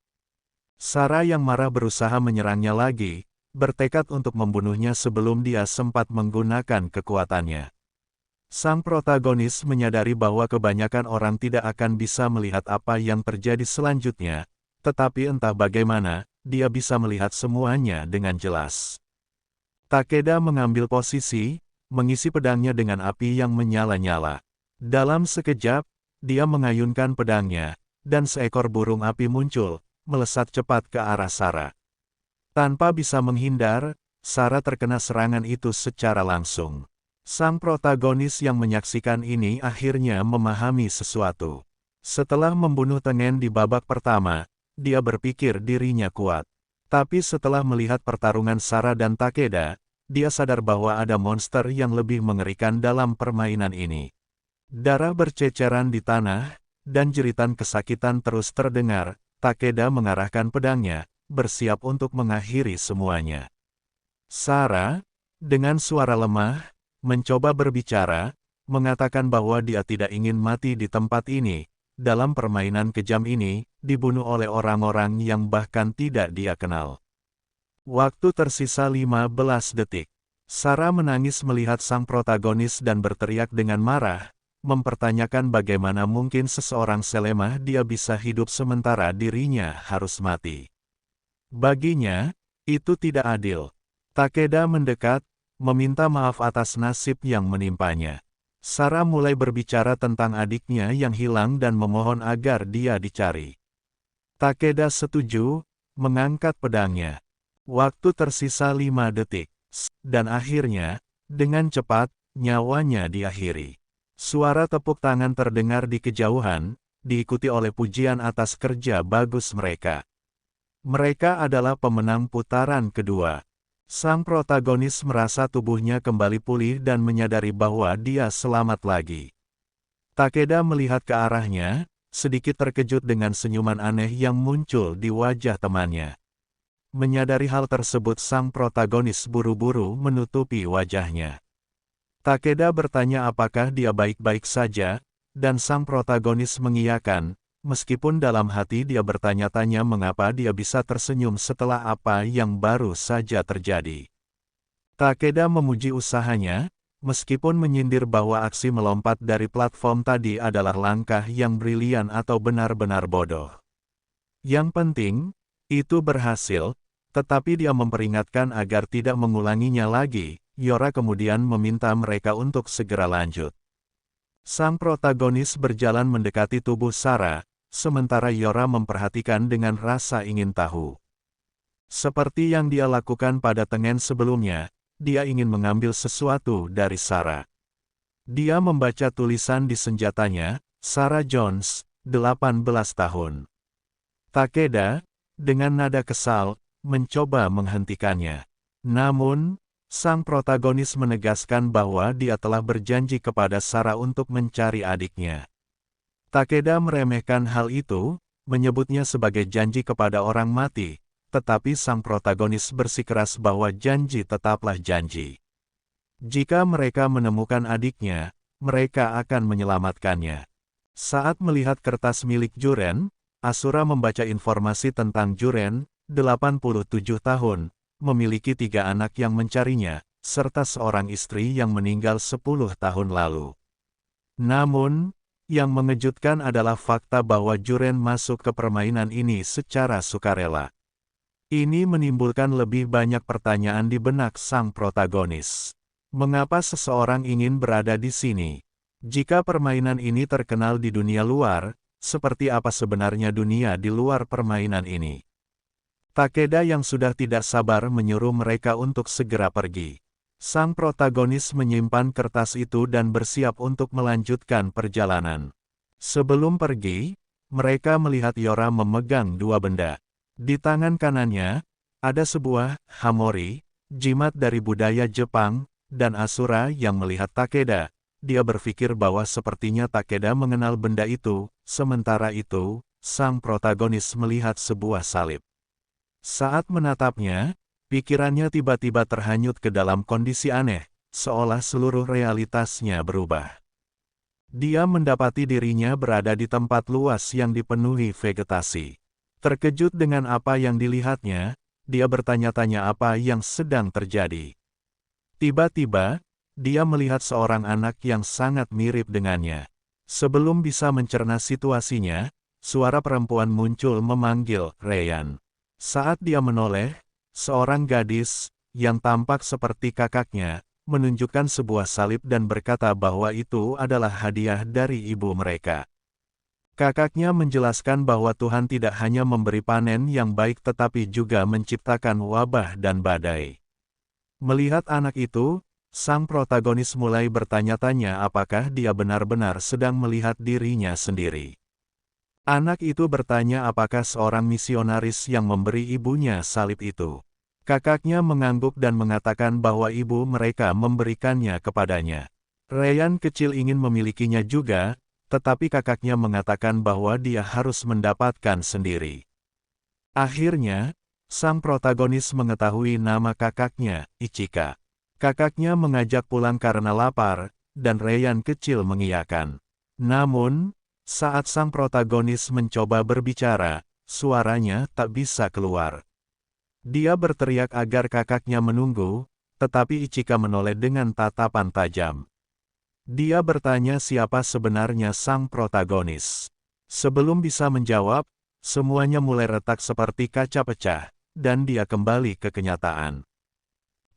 Sarah yang marah berusaha menyerangnya lagi, bertekad untuk membunuhnya sebelum dia sempat menggunakan kekuatannya. Sang protagonis menyadari bahwa kebanyakan orang tidak akan bisa melihat apa yang terjadi selanjutnya, tetapi entah bagaimana, dia bisa melihat semuanya dengan jelas. Takeda mengambil posisi, mengisi pedangnya dengan api yang menyala-nyala. Dalam sekejap, dia mengayunkan pedangnya, dan seekor burung api muncul, melesat cepat ke arah Sarah. Tanpa bisa menghindar, Sarah terkena serangan itu secara langsung. Sang protagonis yang menyaksikan ini akhirnya memahami sesuatu. Setelah membunuh Tengen di babak pertama, dia berpikir dirinya kuat. Tapi setelah melihat pertarungan Sarah dan Takeda, dia sadar bahwa ada monster yang lebih mengerikan dalam permainan ini. Darah berceceran di tanah, dan jeritan kesakitan terus terdengar. Takeda mengarahkan pedangnya, bersiap untuk mengakhiri semuanya. Sarah, dengan suara lemah, mencoba berbicara, mengatakan bahwa dia tidak ingin mati di tempat ini. Dalam permainan kejam ini, dibunuh oleh orang-orang yang bahkan tidak dia kenal. Waktu tersisa 15 detik. Sarah menangis melihat sang protagonis dan berteriak dengan marah, mempertanyakan bagaimana mungkin seseorang selemah dia bisa hidup sementara dirinya harus mati. Baginya, itu tidak adil. Takeda mendekat, meminta maaf atas nasib yang menimpanya. Sarah mulai berbicara tentang adiknya yang hilang dan memohon agar dia dicari. Takeda setuju, mengangkat pedangnya. Waktu tersisa 5 detik. Dan akhirnya, dengan cepat, nyawanya diakhiri. Suara tepuk tangan terdengar di kejauhan, diikuti oleh pujian atas kerja bagus mereka. Mereka adalah pemenang putaran kedua. Sang protagonis merasa tubuhnya kembali pulih dan menyadari bahwa dia selamat lagi. Takeda melihat ke arahnya, sedikit terkejut dengan senyuman aneh yang muncul di wajah temannya. Menyadari hal tersebut, sang protagonis buru-buru menutupi wajahnya. Takeda bertanya apakah dia baik-baik saja, dan sang protagonis mengiyakan, meskipun dalam hati dia bertanya-tanya mengapa dia bisa tersenyum setelah apa yang baru saja terjadi. Takeda memuji usahanya, meskipun menyindir bahwa aksi melompat dari platform tadi adalah langkah yang brilian atau benar-benar bodoh. Yang penting, itu berhasil, tetapi dia memperingatkan agar tidak mengulanginya lagi. Yora kemudian meminta mereka untuk segera lanjut. Sang protagonis berjalan mendekati tubuh Sarah, sementara Yora memperhatikan dengan rasa ingin tahu. Seperti yang dia lakukan pada Tengen sebelumnya, dia ingin mengambil sesuatu dari Sarah. Dia membaca tulisan di senjatanya, Sarah Jones, 18 tahun. Takeda, dengan nada kesal, mencoba menghentikannya. Namun, sang protagonis menegaskan bahwa dia telah berjanji kepada Sarah untuk mencari adiknya. Takeda meremehkan hal itu, menyebutnya sebagai janji kepada orang mati, tetapi sang protagonis bersikeras bahwa janji tetaplah janji. Jika mereka menemukan adiknya, mereka akan menyelamatkannya. Saat melihat kertas milik Juren, Asura membaca informasi tentang Juren, 87 tahun, memiliki 3 anak yang mencarinya, serta seorang istri yang meninggal 10 tahun lalu. Namun, yang mengejutkan adalah fakta bahwa Juren masuk ke permainan ini secara sukarela. Ini menimbulkan lebih banyak pertanyaan di benak sang protagonis. Mengapa seseorang ingin berada di sini? Jika permainan ini terkenal di dunia luar, seperti apa sebenarnya dunia di luar permainan ini? Takeda yang sudah tidak sabar menyuruh mereka untuk segera pergi. Sang protagonis menyimpan kertas itu dan bersiap untuk melanjutkan perjalanan. Sebelum pergi, mereka melihat Yora memegang 2 benda. Di tangan kanannya, ada sebuah hamori, jimat dari budaya Jepang, dan Asura yang melihat Takeda. Dia berpikir bahwa sepertinya Takeda mengenal benda itu, sementara itu, sang protagonis melihat sebuah salib. Saat menatapnya, pikirannya tiba-tiba terhanyut ke dalam kondisi aneh, seolah seluruh realitasnya berubah. Dia mendapati dirinya berada di tempat luas yang dipenuhi vegetasi. Terkejut dengan apa yang dilihatnya, dia bertanya-tanya apa yang sedang terjadi. Tiba-tiba, dia melihat seorang anak yang sangat mirip dengannya. Sebelum bisa mencerna situasinya, suara perempuan muncul memanggil Ryan. Saat dia menoleh, seorang gadis, yang tampak seperti kakaknya, menunjukkan sebuah salib dan berkata bahwa itu adalah hadiah dari ibu mereka. Kakaknya menjelaskan bahwa Tuhan tidak hanya memberi panen yang baik tetapi juga menciptakan wabah dan badai. Melihat anak itu, sang protagonis mulai bertanya-tanya apakah dia benar-benar sedang melihat dirinya sendiri. Anak itu bertanya apakah seorang misionaris yang memberi ibunya salib itu. Kakaknya mengangguk dan mengatakan bahwa ibu mereka memberikannya kepadanya. Ryan kecil ingin memilikinya juga, tetapi kakaknya mengatakan bahwa dia harus mendapatkan sendiri. Akhirnya, sang protagonis mengetahui nama kakaknya, Ichika. Kakaknya mengajak pulang karena lapar, dan Ryan kecil mengiyakan. Namun, saat sang protagonis mencoba berbicara, suaranya tak bisa keluar. Dia berteriak agar kakaknya menunggu, tetapi Ichika menoleh dengan tatapan tajam. Dia bertanya siapa sebenarnya sang protagonis. Sebelum bisa menjawab, semuanya mulai retak seperti kaca pecah, dan dia kembali ke kenyataan.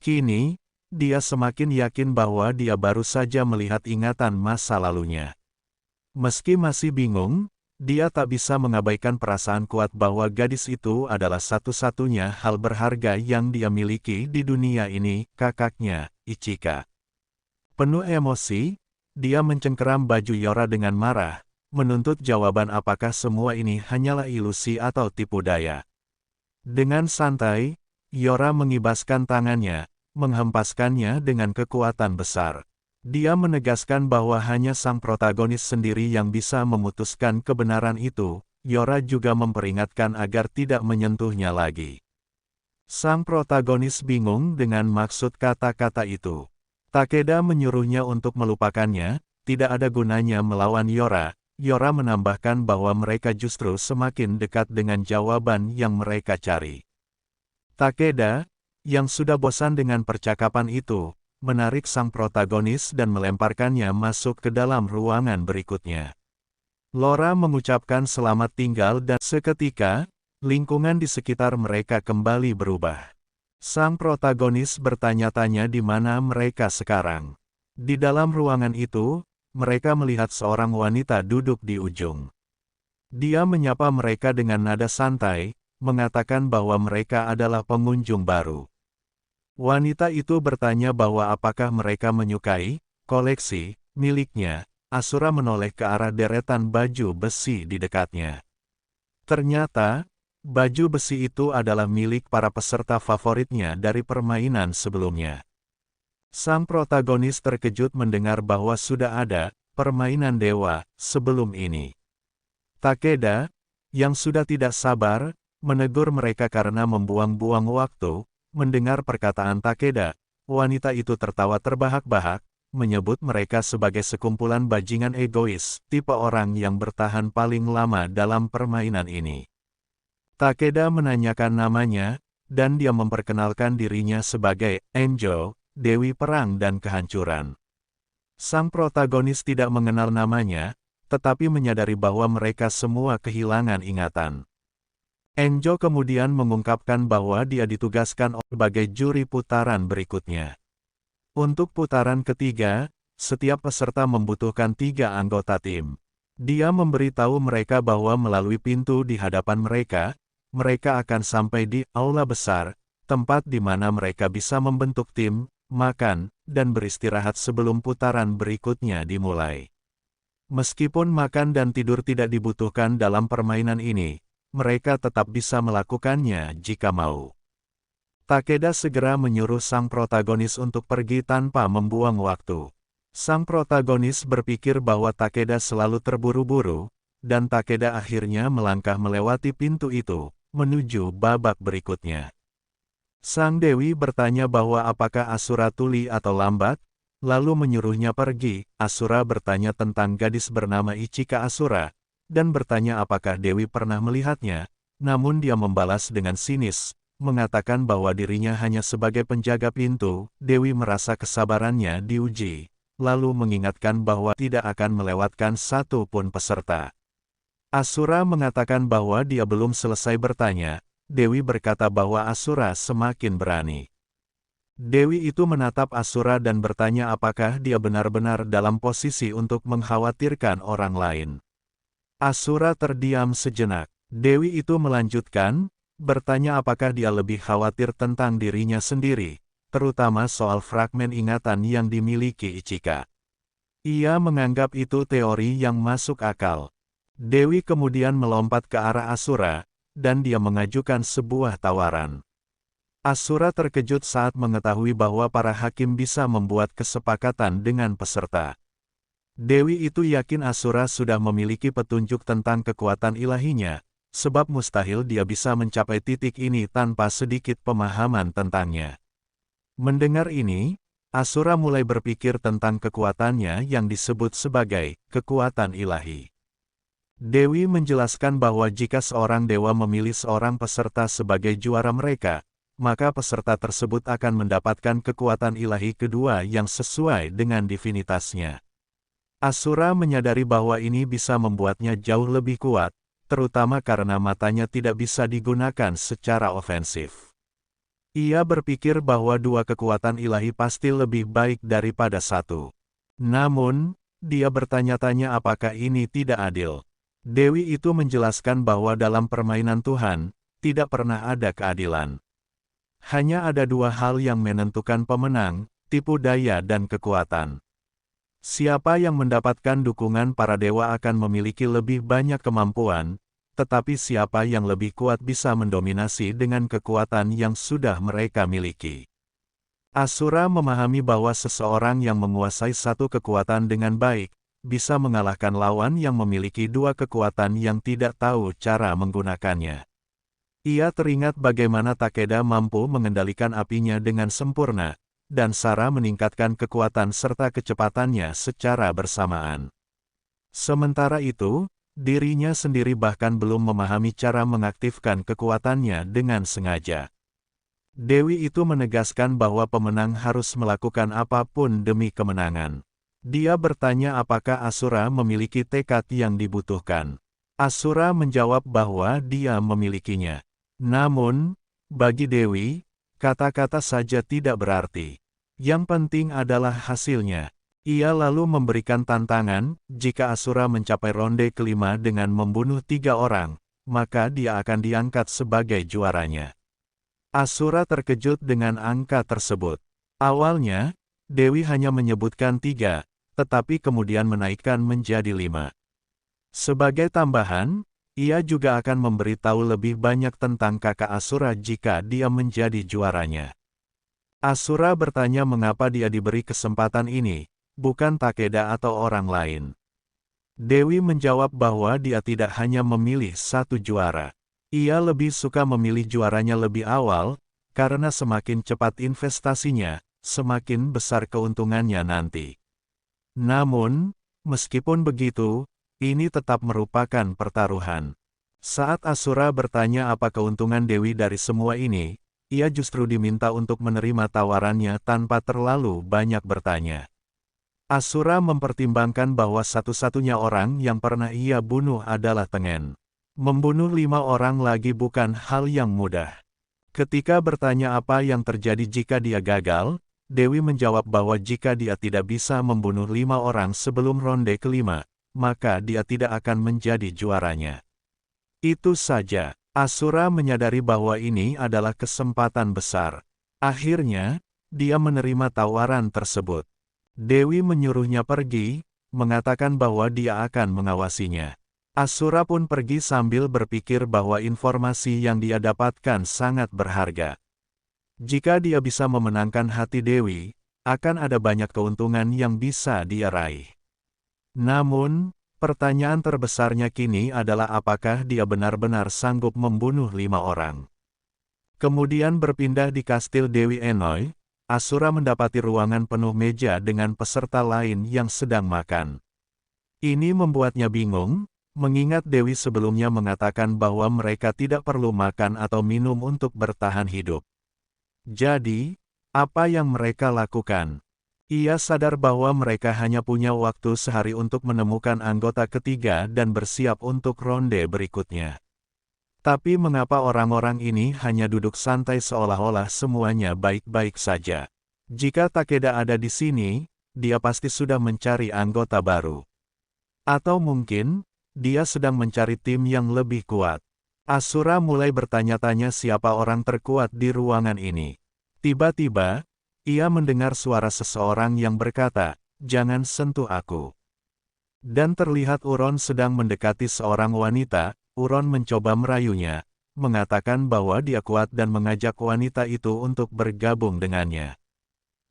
Kini, dia semakin yakin bahwa dia baru saja melihat ingatan masa lalunya. Meski masih bingung, dia tak bisa mengabaikan perasaan kuat bahwa gadis itu adalah satu-satunya hal berharga yang dia miliki di dunia ini, kakaknya, Ichika. Penuh emosi, dia mencengkeram baju Yora dengan marah, menuntut jawaban apakah semua ini hanyalah ilusi atau tipu daya. Dengan santai, Yora mengibaskan tangannya, menghempaskannya dengan kekuatan besar. Dia menegaskan bahwa hanya sang protagonis sendiri yang bisa memutuskan kebenaran itu. Yora juga memperingatkan agar tidak menyentuhnya lagi. Sang protagonis bingung dengan maksud kata-kata itu. Takeda menyuruhnya untuk melupakannya, tidak ada gunanya melawan Yora. Yora menambahkan bahwa mereka justru semakin dekat dengan jawaban yang mereka cari. Takeda, yang sudah bosan dengan percakapan itu, menarik sang protagonis dan melemparkannya masuk ke dalam ruangan berikutnya. Laura mengucapkan selamat tinggal dan seketika, lingkungan di sekitar mereka kembali berubah. Sang protagonis bertanya-tanya di mana mereka sekarang. Di dalam ruangan itu, mereka melihat seorang wanita duduk di ujung. Dia menyapa mereka dengan nada santai, mengatakan bahwa mereka adalah pengunjung baru. Wanita itu bertanya bahwa apakah mereka menyukai koleksi miliknya. Asura menoleh ke arah deretan baju besi di dekatnya. Ternyata, baju besi itu adalah milik para peserta favoritnya dari permainan sebelumnya. Sang protagonis terkejut mendengar bahwa sudah ada permainan dewa sebelum ini. Takeda, yang sudah tidak sabar, menegur mereka karena membuang-buang waktu. Mendengar perkataan Takeda, wanita itu tertawa terbahak-bahak, menyebut mereka sebagai sekumpulan bajingan egois, tipe orang yang bertahan paling lama dalam permainan ini. Takeda menanyakan namanya, dan dia memperkenalkan dirinya sebagai Enjo, Dewi Perang dan Kehancuran. Sang protagonis tidak mengenal namanya, tetapi menyadari bahwa mereka semua kehilangan ingatan. Enjo kemudian mengungkapkan bahwa dia ditugaskan sebagai juri putaran berikutnya. Untuk putaran ketiga, setiap peserta membutuhkan 3 anggota tim. Dia memberitahu mereka bahwa melalui pintu di hadapan mereka, mereka akan sampai di aula besar, tempat di mana mereka bisa membentuk tim, makan, dan beristirahat sebelum putaran berikutnya dimulai. Meskipun makan dan tidur tidak dibutuhkan dalam permainan ini, mereka tetap bisa melakukannya jika mau. Takeda segera menyuruh sang protagonis untuk pergi tanpa membuang waktu. Sang protagonis berpikir bahwa Takeda selalu terburu-buru, dan Takeda akhirnya melangkah melewati pintu itu, menuju babak berikutnya. Sang Dewi bertanya bahwa apakah Asura tuli atau lambat, lalu menyuruhnya pergi. Asura bertanya tentang gadis bernama Ichika Asura, dan bertanya apakah Dewi pernah melihatnya, namun dia membalas dengan sinis, mengatakan bahwa dirinya hanya sebagai penjaga pintu. Dewi merasa kesabarannya diuji, lalu mengingatkan bahwa tidak akan melewatkan satu pun peserta. Asura mengatakan bahwa dia belum selesai bertanya. Dewi berkata bahwa Asura semakin berani. Dewi itu menatap Asura dan bertanya apakah dia benar-benar dalam posisi untuk mengkhawatirkan orang lain. Asura terdiam sejenak. Dewi itu melanjutkan, bertanya apakah dia lebih khawatir tentang dirinya sendiri, terutama soal fragmen ingatan yang dimiliki Ichika. Ia menganggap itu teori yang masuk akal. Dewi kemudian melompat ke arah Asura, dan dia mengajukan sebuah tawaran. Asura terkejut saat mengetahui bahwa para hakim bisa membuat kesepakatan dengan peserta. Dewi itu yakin Asura sudah memiliki petunjuk tentang kekuatan ilahinya, sebab mustahil dia bisa mencapai titik ini tanpa sedikit pemahaman tentangnya. Mendengar ini, Asura mulai berpikir tentang kekuatannya yang disebut sebagai kekuatan ilahi. Dewi menjelaskan bahwa jika seorang dewa memilih seorang peserta sebagai juara mereka, maka peserta tersebut akan mendapatkan kekuatan ilahi kedua yang sesuai dengan divinitasnya. Asura menyadari bahwa ini bisa membuatnya jauh lebih kuat, terutama karena matanya tidak bisa digunakan secara ofensif. Ia berpikir bahwa 2 kekuatan ilahi pasti lebih baik daripada 1. Namun, dia bertanya-tanya apakah ini tidak adil. Dewi itu menjelaskan bahwa dalam permainan Tuhan, tidak pernah ada keadilan. Hanya ada 2 hal yang menentukan pemenang, tipu daya dan kekuatan. Siapa yang mendapatkan dukungan para dewa akan memiliki lebih banyak kemampuan, tetapi siapa yang lebih kuat bisa mendominasi dengan kekuatan yang sudah mereka miliki. Asura memahami bahwa seseorang yang menguasai satu kekuatan dengan baik, bisa mengalahkan lawan yang memiliki dua kekuatan yang tidak tahu cara menggunakannya. Ia teringat bagaimana Takeda mampu mengendalikan apinya dengan sempurna, dan Sara meningkatkan kekuatan serta kecepatannya secara bersamaan. Sementara itu, dirinya sendiri bahkan belum memahami cara mengaktifkan kekuatannya dengan sengaja. Dewi itu menegaskan bahwa pemenang harus melakukan apapun demi kemenangan. Dia bertanya apakah Asura memiliki tekad yang dibutuhkan. Asura menjawab bahwa dia memilikinya. Namun, bagi Dewi, kata-kata saja tidak berarti. Yang penting adalah hasilnya. Ia lalu memberikan tantangan, jika Asura mencapai ronde kelima dengan membunuh 3 orang, maka dia akan diangkat sebagai juaranya. Asura terkejut dengan angka tersebut. Awalnya, Dewi hanya menyebutkan 3, tetapi kemudian menaikkan menjadi 5. Sebagai tambahan, ia juga akan memberitahu lebih banyak tentang kakak Asura jika dia menjadi juaranya. Asura bertanya mengapa dia diberi kesempatan ini, bukan Takeda atau orang lain. Dewi menjawab bahwa dia tidak hanya memilih satu juara. Ia lebih suka memilih juaranya lebih awal, karena semakin cepat investasinya, semakin besar keuntungannya nanti. Namun, meskipun begitu, ini tetap merupakan pertaruhan. Saat Asura bertanya apa keuntungan Dewi dari semua ini, ia justru diminta untuk menerima tawarannya tanpa terlalu banyak bertanya. Asura mempertimbangkan bahwa satu-satunya orang yang pernah ia bunuh adalah Tengen. Membunuh 5 orang lagi bukan hal yang mudah. Ketika bertanya apa yang terjadi jika dia gagal, Dewi menjawab bahwa jika dia tidak bisa membunuh 5 orang sebelum ronde kelima, maka dia tidak akan menjadi juaranya. Itu saja. Asura menyadari bahwa ini adalah kesempatan besar. Akhirnya, dia menerima tawaran tersebut. Dewi menyuruhnya pergi, mengatakan bahwa dia akan mengawasinya. Asura pun pergi sambil berpikir bahwa informasi yang dia dapatkan sangat berharga. Jika dia bisa memenangkan hati Dewi, akan ada banyak keuntungan yang bisa dia raih. Namun, pertanyaan terbesarnya kini adalah apakah dia benar-benar sanggup membunuh 5 orang. Kemudian berpindah di kastil Dewi Enoy, Asura mendapati ruangan penuh meja dengan peserta lain yang sedang makan. Ini membuatnya bingung, mengingat Dewi sebelumnya mengatakan bahwa mereka tidak perlu makan atau minum untuk bertahan hidup. Jadi, apa yang mereka lakukan? Ia sadar bahwa mereka hanya punya waktu sehari untuk menemukan anggota ketiga dan bersiap untuk ronde berikutnya. Tapi mengapa orang-orang ini hanya duduk santai seolah-olah semuanya baik-baik saja? Jika Takeda ada di sini, dia pasti sudah mencari anggota baru. Atau mungkin, dia sedang mencari tim yang lebih kuat. Asura mulai bertanya-tanya siapa orang terkuat di ruangan ini. Tiba-tiba, ia mendengar suara seseorang yang berkata, "Jangan sentuh aku." Dan terlihat Uron sedang mendekati seorang wanita. Uron mencoba merayunya, mengatakan bahwa dia kuat dan mengajak wanita itu untuk bergabung dengannya.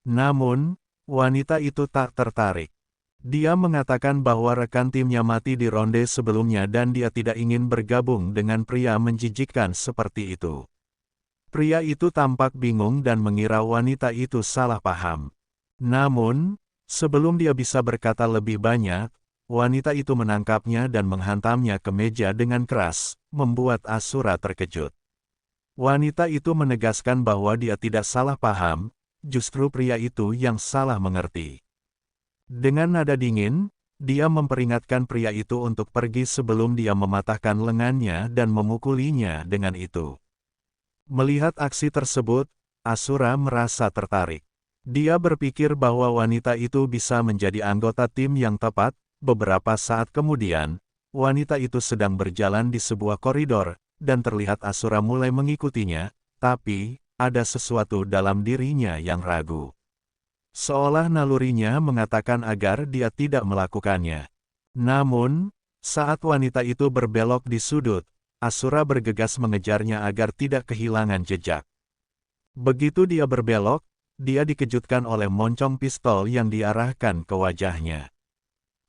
Namun, wanita itu tak tertarik. Dia mengatakan bahwa rekan timnya mati di ronde sebelumnya dan dia tidak ingin bergabung dengan pria menjijikkan seperti itu. Pria itu tampak bingung dan mengira wanita itu salah paham. Namun, sebelum dia bisa berkata lebih banyak, wanita itu menangkapnya dan menghantamnya ke meja dengan keras, membuat Asura terkejut. Wanita itu menegaskan bahwa dia tidak salah paham, justru pria itu yang salah mengerti. Dengan nada dingin, dia memperingatkan pria itu untuk pergi sebelum dia mematahkan lengannya dan memukulinya dengan itu. Melihat aksi tersebut, Asura merasa tertarik. Dia berpikir bahwa wanita itu bisa menjadi anggota tim yang tepat. Beberapa saat kemudian, wanita itu sedang berjalan di sebuah koridor, dan terlihat Asura mulai mengikutinya, tapi ada sesuatu dalam dirinya yang ragu. Seolah nalurinya mengatakan agar dia tidak melakukannya. Namun, saat wanita itu berbelok di sudut, Asura bergegas mengejarnya agar tidak kehilangan jejak. Begitu dia berbelok, dia dikejutkan oleh moncong pistol yang diarahkan ke wajahnya.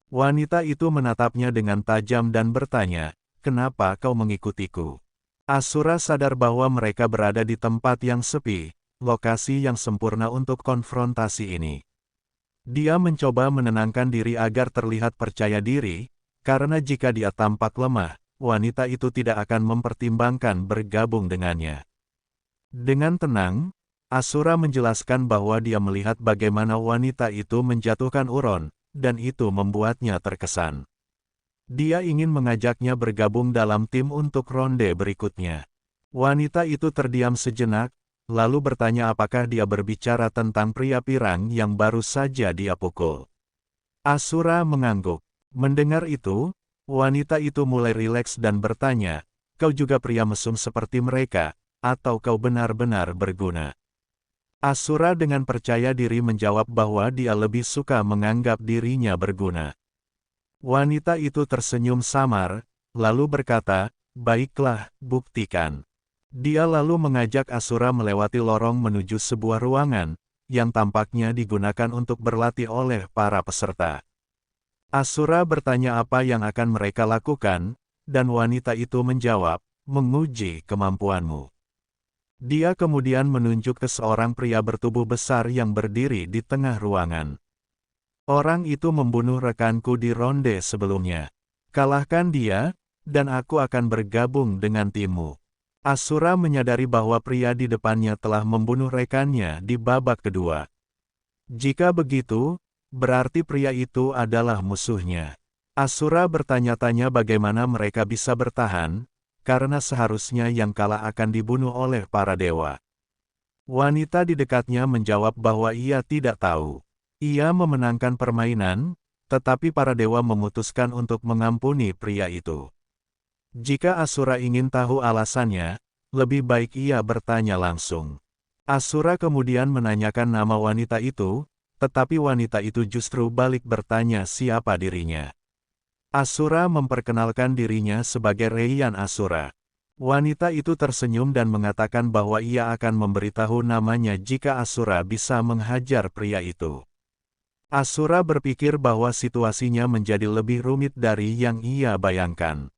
Wanita itu menatapnya dengan tajam dan bertanya, "Kenapa kau mengikutiku?" Asura sadar bahwa mereka berada di tempat yang sepi, lokasi yang sempurna untuk konfrontasi ini. Dia mencoba menenangkan diri agar terlihat percaya diri, karena jika dia tampak lemah, wanita itu tidak akan mempertimbangkan bergabung dengannya. Dengan tenang, Asura menjelaskan bahwa dia melihat bagaimana wanita itu menjatuhkan Uron, dan itu membuatnya terkesan. Dia ingin mengajaknya bergabung dalam tim untuk ronde berikutnya. Wanita itu terdiam sejenak, lalu bertanya apakah dia berbicara tentang pria pirang yang baru saja dia pukul. Asura mengangguk. Mendengar itu, wanita itu mulai rileks dan bertanya, "Kau juga pria mesum seperti mereka, atau kau benar-benar berguna?" Asura dengan percaya diri menjawab bahwa dia lebih suka menganggap dirinya berguna. Wanita itu tersenyum samar, lalu berkata, "Baiklah, buktikan." Dia lalu mengajak Asura melewati lorong menuju sebuah ruangan, yang tampaknya digunakan untuk berlatih oleh para peserta. Asura bertanya apa yang akan mereka lakukan, dan wanita itu menjawab, "Menguji kemampuanmu." Dia kemudian menunjuk ke seorang pria bertubuh besar yang berdiri di tengah ruangan. "Orang itu membunuh rekanku di ronde sebelumnya. Kalahkan dia, dan aku akan bergabung dengan timmu." Asura menyadari bahwa pria di depannya telah membunuh rekannya di babak kedua. Jika begitu, berarti pria itu adalah musuhnya. Asura bertanya-tanya bagaimana mereka bisa bertahan, karena seharusnya yang kalah akan dibunuh oleh para dewa. Wanita di dekatnya menjawab bahwa ia tidak tahu. Ia memenangkan permainan, tetapi para dewa memutuskan untuk mengampuni pria itu. Jika Asura ingin tahu alasannya, lebih baik ia bertanya langsung. Asura kemudian menanyakan nama wanita itu, tetapi wanita itu justru balik bertanya siapa dirinya. Asura memperkenalkan dirinya sebagai Reian Asura. Wanita itu tersenyum dan mengatakan bahwa ia akan memberitahu namanya jika Asura bisa menghajar pria itu. Asura berpikir bahwa situasinya menjadi lebih rumit dari yang ia bayangkan.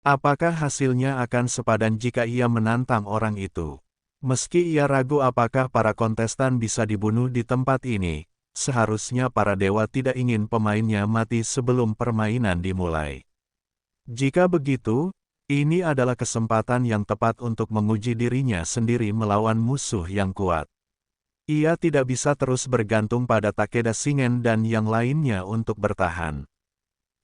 Apakah hasilnya akan sepadan jika ia menantang orang itu? Meski ia ragu apakah para kontestan bisa dibunuh di tempat ini, seharusnya para dewa tidak ingin pemainnya mati sebelum permainan dimulai. Jika begitu, ini adalah kesempatan yang tepat untuk menguji dirinya sendiri melawan musuh yang kuat. Ia tidak bisa terus bergantung pada Takeda Shingen dan yang lainnya untuk bertahan.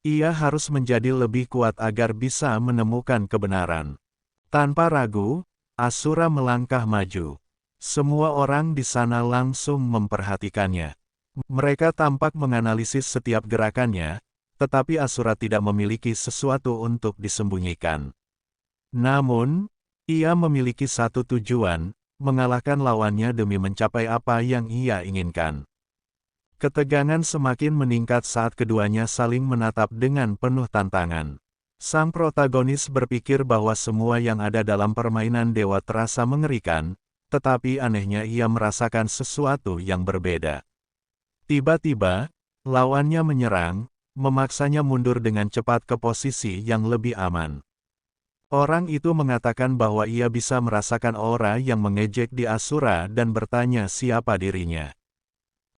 Ia harus menjadi lebih kuat agar bisa menemukan kebenaran. Tanpa ragu, Asura melangkah maju. Semua orang di sana langsung memperhatikannya. Mereka tampak menganalisis setiap gerakannya, tetapi Asura tidak memiliki sesuatu untuk disembunyikan. Namun, ia memiliki satu tujuan, mengalahkan lawannya demi mencapai apa yang ia inginkan. Ketegangan semakin meningkat saat keduanya saling menatap dengan penuh tantangan. Sang protagonis berpikir bahwa semua yang ada dalam permainan dewa terasa mengerikan, tetapi anehnya ia merasakan sesuatu yang berbeda. Tiba-tiba, lawannya menyerang, memaksanya mundur dengan cepat ke posisi yang lebih aman. Orang itu mengatakan bahwa ia bisa merasakan aura yang mengejek di Asura dan bertanya siapa dirinya.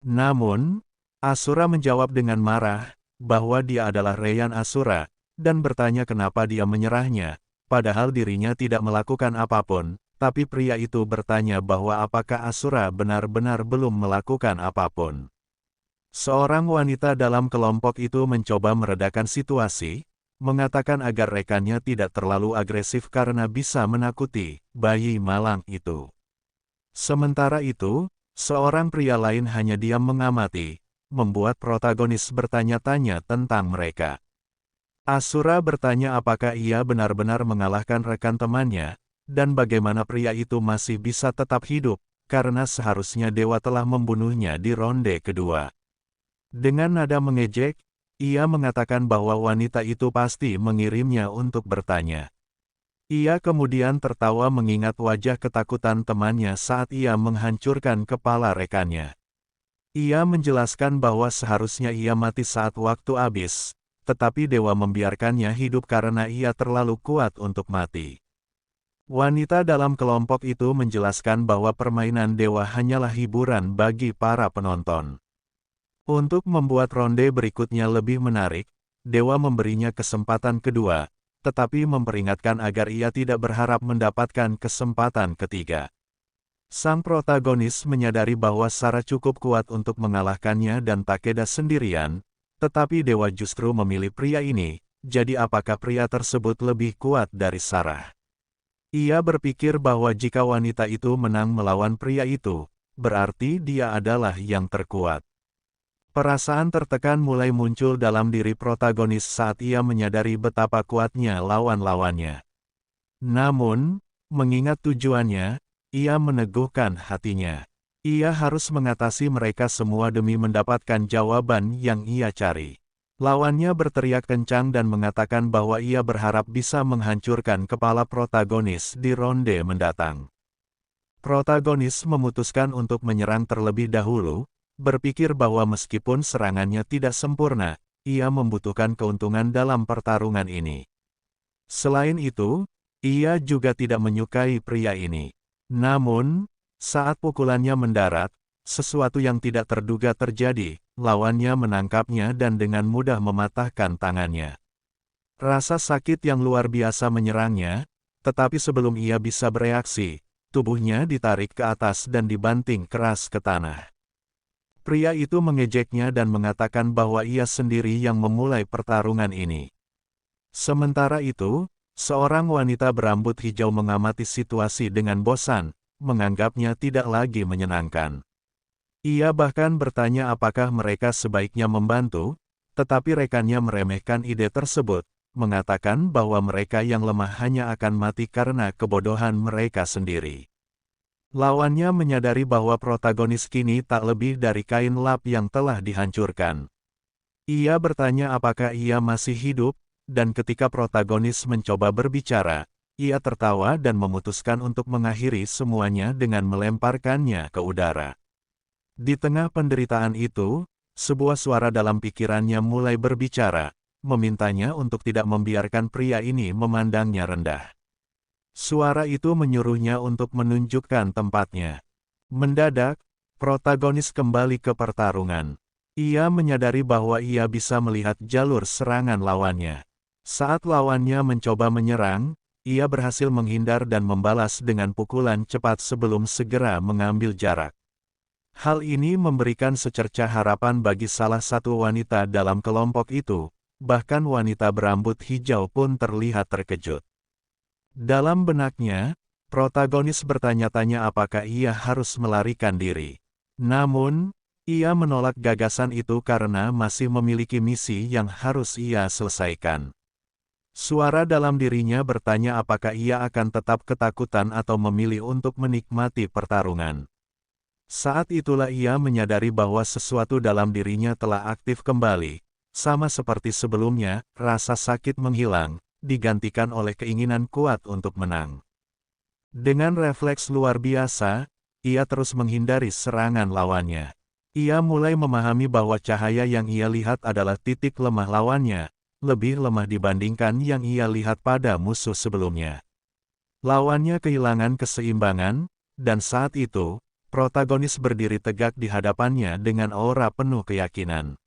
Namun, Asura menjawab dengan marah, bahwa dia adalah Reian Asura, dan bertanya kenapa dia menyerahnya, padahal dirinya tidak melakukan apapun, tapi pria itu bertanya bahwa apakah Asura benar-benar belum melakukan apapun. Seorang wanita dalam kelompok itu mencoba meredakan situasi, mengatakan agar rekannya tidak terlalu agresif karena bisa menakuti bayi malang itu. Sementara itu, seorang pria lain hanya diam mengamati, membuat protagonis bertanya-tanya tentang mereka. Asura bertanya apakah ia benar-benar mengalahkan rekan temannya, dan bagaimana pria itu masih bisa tetap hidup, karena seharusnya dewa telah membunuhnya di ronde kedua. Dengan nada mengejek, ia mengatakan bahwa wanita itu pasti mengirimnya untuk bertanya. Ia kemudian tertawa mengingat wajah ketakutan temannya saat ia menghancurkan kepala rekannya. Ia menjelaskan bahwa seharusnya ia mati saat waktu habis, tetapi dewa membiarkannya hidup karena ia terlalu kuat untuk mati. Wanita dalam kelompok itu menjelaskan bahwa permainan dewa hanyalah hiburan bagi para penonton. Untuk membuat ronde berikutnya lebih menarik, dewa memberinya kesempatan kedua, tetapi memperingatkan agar ia tidak berharap mendapatkan kesempatan ketiga. Sang protagonis menyadari bahwa Sarah cukup kuat untuk mengalahkannya dan Takeda sendirian, tetapi dewa justru memilih pria ini, jadi apakah pria tersebut lebih kuat dari Sarah? Ia berpikir bahwa jika wanita itu menang melawan pria itu, berarti dia adalah yang terkuat. Perasaan tertekan mulai muncul dalam diri protagonis saat ia menyadari betapa kuatnya lawan-lawannya. Namun, mengingat tujuannya, ia meneguhkan hatinya. Ia harus mengatasi mereka semua demi mendapatkan jawaban yang ia cari. Lawannya berteriak kencang dan mengatakan bahwa ia berharap bisa menghancurkan kepala protagonis di ronde mendatang. Protagonis memutuskan untuk menyerang terlebih dahulu, berpikir bahwa meskipun serangannya tidak sempurna, ia membutuhkan keuntungan dalam pertarungan ini. Selain itu, ia juga tidak menyukai pria ini. Namun, saat pukulannya mendarat, sesuatu yang tidak terduga terjadi, lawannya menangkapnya dan dengan mudah mematahkan tangannya. Rasa sakit yang luar biasa menyerangnya, tetapi sebelum ia bisa bereaksi, tubuhnya ditarik ke atas dan dibanting keras ke tanah. Pria itu mengejeknya dan mengatakan bahwa ia sendiri yang memulai pertarungan ini. Sementara itu, seorang wanita berambut hijau mengamati situasi dengan bosan, menganggapnya tidak lagi menyenangkan. Ia bahkan bertanya apakah mereka sebaiknya membantu, tetapi rekannya meremehkan ide tersebut, mengatakan bahwa mereka yang lemah hanya akan mati karena kebodohan mereka sendiri. Lawannya menyadari bahwa protagonis kini tak lebih dari kain lap yang telah dihancurkan. Ia bertanya apakah ia masih hidup, dan ketika protagonis mencoba berbicara, ia tertawa dan memutuskan untuk mengakhiri semuanya dengan melemparkannya ke udara. Di tengah penderitaan itu, sebuah suara dalam pikirannya mulai berbicara, memintanya untuk tidak membiarkan pria ini memandangnya rendah. Suara itu menyuruhnya untuk menunjukkan tempatnya. Mendadak, protagonis kembali ke pertarungan. Ia menyadari bahwa ia bisa melihat jalur serangan lawannya. Saat lawannya mencoba menyerang, ia berhasil menghindar dan membalas dengan pukulan cepat sebelum segera mengambil jarak. Hal ini memberikan secercah harapan bagi salah satu wanita dalam kelompok itu, bahkan wanita berambut hijau pun terlihat terkejut. Dalam benaknya, protagonis bertanya-tanya apakah ia harus melarikan diri. Namun, ia menolak gagasan itu karena masih memiliki misi yang harus ia selesaikan. Suara dalam dirinya bertanya apakah ia akan tetap ketakutan atau memilih untuk menikmati pertarungan. Saat itulah ia menyadari bahwa sesuatu dalam dirinya telah aktif kembali, sama seperti sebelumnya, rasa sakit menghilang, digantikan oleh keinginan kuat untuk menang. Dengan refleks luar biasa, ia terus menghindari serangan lawannya. Ia mulai memahami bahwa cahaya yang ia lihat adalah titik lemah lawannya, lebih lemah dibandingkan yang ia lihat pada musuh sebelumnya. Lawannya kehilangan keseimbangan, dan saat itu, protagonis berdiri tegak di hadapannya dengan aura penuh keyakinan.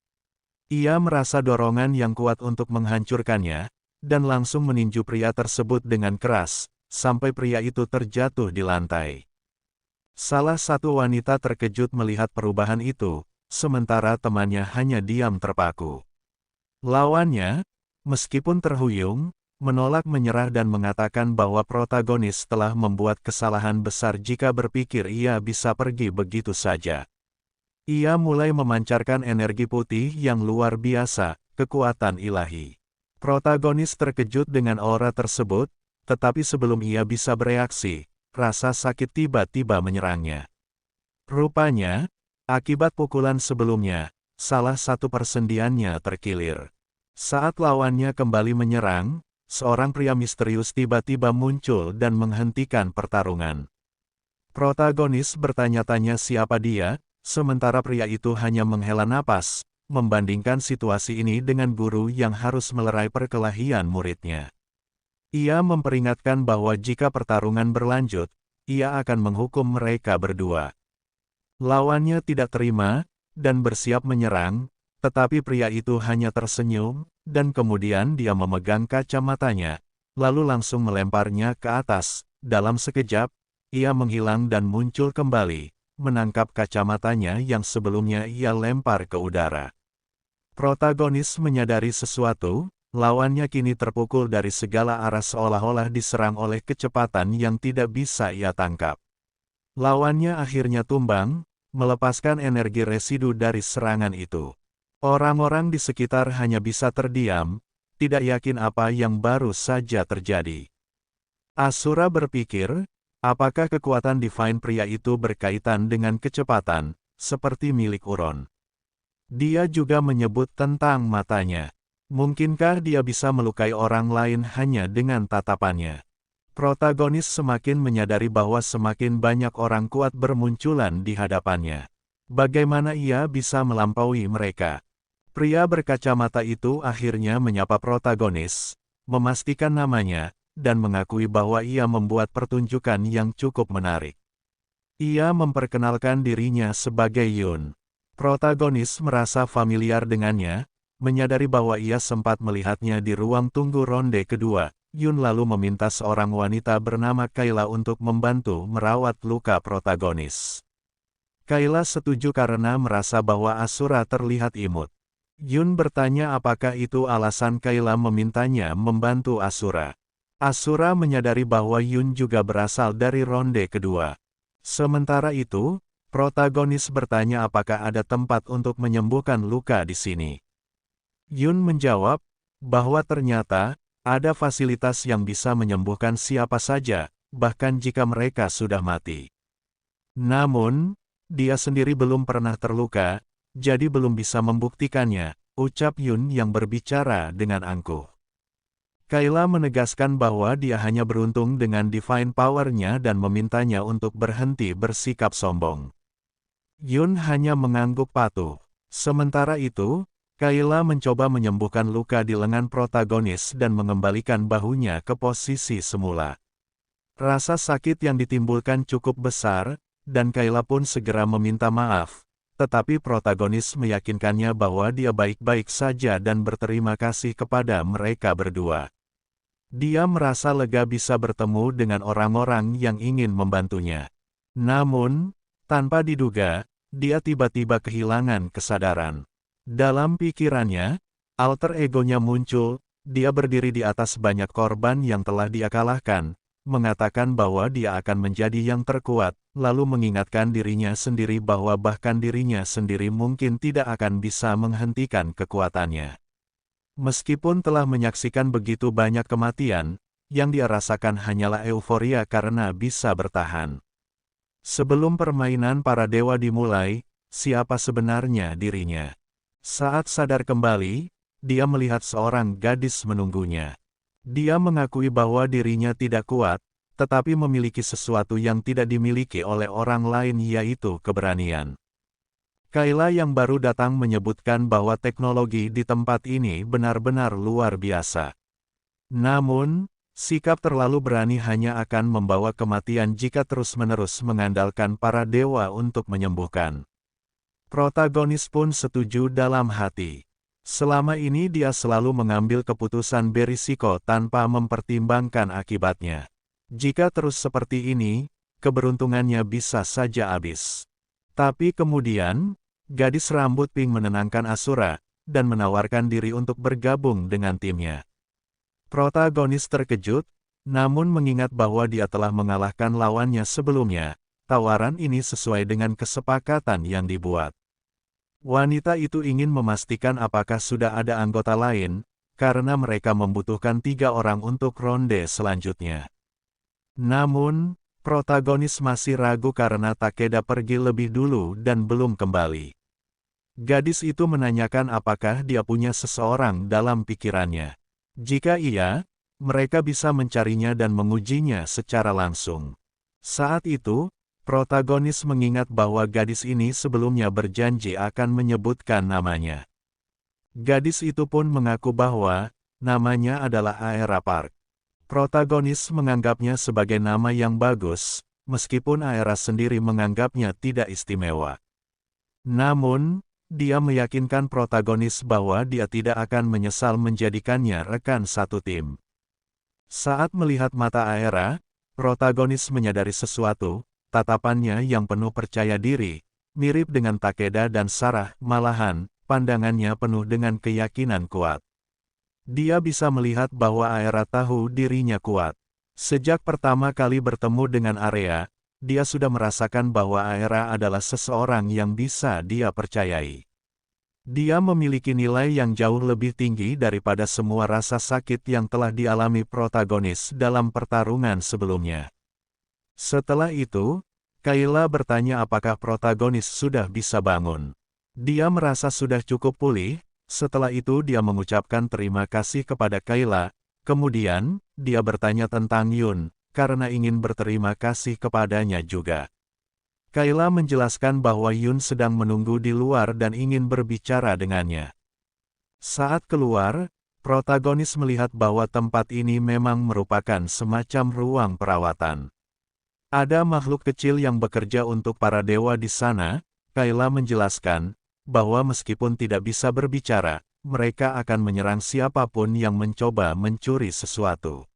Ia merasa dorongan yang kuat untuk menghancurkannya, dan langsung meninju pria tersebut dengan keras, sampai pria itu terjatuh di lantai. Salah satu wanita terkejut melihat perubahan itu, sementara temannya hanya diam terpaku. Lawannya, meskipun terhuyung, menolak menyerah dan mengatakan bahwa protagonis telah membuat kesalahan besar jika berpikir ia bisa pergi begitu saja. Ia mulai memancarkan energi putih yang luar biasa, kekuatan ilahi. Protagonis terkejut dengan aura tersebut, tetapi sebelum ia bisa bereaksi, rasa sakit tiba-tiba menyerangnya. Rupanya, akibat pukulan sebelumnya, salah satu persendiannya terkilir. Saat lawannya kembali menyerang, seorang pria misterius tiba-tiba muncul dan menghentikan pertarungan. Protagonis bertanya-tanya siapa dia, sementara pria itu hanya menghela napas, membandingkan situasi ini dengan guru yang harus melerai perkelahian muridnya. Ia memperingatkan bahwa jika pertarungan berlanjut, ia akan menghukum mereka berdua. Lawannya tidak terima, dan bersiap menyerang, tetapi pria itu hanya tersenyum, dan kemudian dia memegang kacamatanya, lalu langsung melemparnya ke atas. Dalam sekejap, ia menghilang dan muncul kembali, menangkap kacamatanya yang sebelumnya ia lempar ke udara. Protagonis menyadari sesuatu, lawannya kini terpukul dari segala arah seolah-olah diserang oleh kecepatan yang tidak bisa ia tangkap. Lawannya akhirnya tumbang, melepaskan energi residu dari serangan itu. Orang-orang di sekitar hanya bisa terdiam, tidak yakin apa yang baru saja terjadi. Asura berpikir, apakah kekuatan Divine pria itu berkaitan dengan kecepatan, seperti milik Uron? Dia juga menyebut tentang matanya. Mungkinkah dia bisa melukai orang lain hanya dengan tatapannya? Protagonis semakin menyadari bahwa semakin banyak orang kuat bermunculan di hadapannya. Bagaimana ia bisa melampaui mereka? Pria berkacamata itu akhirnya menyapa protagonis, memastikan namanya, dan mengakui bahwa ia membuat pertunjukan yang cukup menarik. Ia memperkenalkan dirinya sebagai Yun. Protagonis merasa familiar dengannya, menyadari bahwa ia sempat melihatnya di ruang tunggu ronde kedua. Yun lalu meminta seorang wanita bernama Kayla untuk membantu merawat luka protagonis. Kayla setuju karena merasa bahwa Asura terlihat imut. Yun bertanya apakah itu alasan Kayla memintanya membantu Asura. Asura menyadari bahwa Yun juga berasal dari ronde kedua. Sementara itu, protagonis bertanya apakah ada tempat untuk menyembuhkan luka di sini. Yun menjawab, bahwa ternyata, ada fasilitas yang bisa menyembuhkan siapa saja, bahkan jika mereka sudah mati. Namun, dia sendiri belum pernah terluka, jadi belum bisa membuktikannya, ucap Yun yang berbicara dengan angkuh. Kayla menegaskan bahwa dia hanya beruntung dengan divine power-nya dan memintanya untuk berhenti bersikap sombong. Yun hanya mengangguk patuh. Sementara itu, Kayla mencoba menyembuhkan luka di lengan protagonis dan mengembalikan bahunya ke posisi semula. Rasa sakit yang ditimbulkan cukup besar, dan Kayla pun segera meminta maaf, tetapi protagonis meyakinkannya bahwa dia baik-baik saja dan berterima kasih kepada mereka berdua. Dia merasa lega bisa bertemu dengan orang-orang yang ingin membantunya. Namun, tanpa diduga, dia tiba-tiba kehilangan kesadaran. Dalam pikirannya, alter egonya muncul, dia berdiri di atas banyak korban yang telah dia kalahkan, mengatakan bahwa dia akan menjadi yang terkuat, lalu mengingatkan dirinya sendiri bahwa bahkan dirinya sendiri mungkin tidak akan bisa menghentikan kekuatannya. Meskipun telah menyaksikan begitu banyak kematian, yang dia rasakan hanyalah euforia karena bisa bertahan. Sebelum permainan para dewa dimulai, siapa sebenarnya dirinya? Saat sadar kembali, dia melihat seorang gadis menunggunya. Dia mengakui bahwa dirinya tidak kuat, tetapi memiliki sesuatu yang tidak dimiliki oleh orang lain yaitu keberanian. Kayla yang baru datang menyebutkan bahwa teknologi di tempat ini benar-benar luar biasa. Namun, sikap terlalu berani hanya akan membawa kematian jika terus-menerus mengandalkan para dewa untuk menyembuhkan. Protagonis pun setuju dalam hati. Selama ini dia selalu mengambil keputusan berisiko tanpa mempertimbangkan akibatnya. Jika terus seperti ini, keberuntungannya bisa saja habis. Tapi kemudian, gadis rambut pink menenangkan Asura, dan menawarkan diri untuk bergabung dengan timnya. Protagonis terkejut, namun mengingat bahwa dia telah mengalahkan lawannya sebelumnya, tawaran ini sesuai dengan kesepakatan yang dibuat. Wanita itu ingin memastikan apakah sudah ada anggota lain, karena mereka membutuhkan 3 orang untuk ronde selanjutnya. Namun, Protagonis masih ragu karena Takeda pergi lebih dulu dan belum kembali. Gadis itu menanyakan apakah dia punya seseorang dalam pikirannya. Jika iya, mereka bisa mencarinya dan mengujinya secara langsung. Saat itu, protagonis mengingat bahwa gadis ini sebelumnya berjanji akan menyebutkan namanya. Gadis itu pun mengaku bahwa namanya adalah Aera Park. Protagonis menganggapnya sebagai nama yang bagus, meskipun Aera sendiri menganggapnya tidak istimewa. Namun, dia meyakinkan protagonis bahwa dia tidak akan menyesal menjadikannya rekan satu tim. Saat melihat mata Aera, protagonis menyadari sesuatu, tatapannya yang penuh percaya diri, mirip dengan Takeda dan Sarah, malahan, pandangannya penuh dengan keyakinan kuat. Dia bisa melihat bahwa Aera tahu dirinya kuat. Sejak pertama kali bertemu dengan Area, dia sudah merasakan bahwa Aera adalah seseorang yang bisa dia percayai. Dia memiliki nilai yang jauh lebih tinggi daripada semua rasa sakit yang telah dialami protagonis dalam pertarungan sebelumnya. Setelah itu, Kayla bertanya apakah protagonis sudah bisa bangun. Dia merasa sudah cukup pulih. Setelah itu dia mengucapkan terima kasih kepada Kayla, kemudian, dia bertanya tentang Yun, karena ingin berterima kasih kepadanya juga. Kayla menjelaskan bahwa Yun sedang menunggu di luar dan ingin berbicara dengannya. Saat keluar, protagonis melihat bahwa tempat ini memang merupakan semacam ruang perawatan. Ada makhluk kecil yang bekerja untuk para dewa di sana. Kayla menjelaskan bahwa meskipun tidak bisa berbicara, mereka akan menyerang siapapun yang mencoba mencuri sesuatu.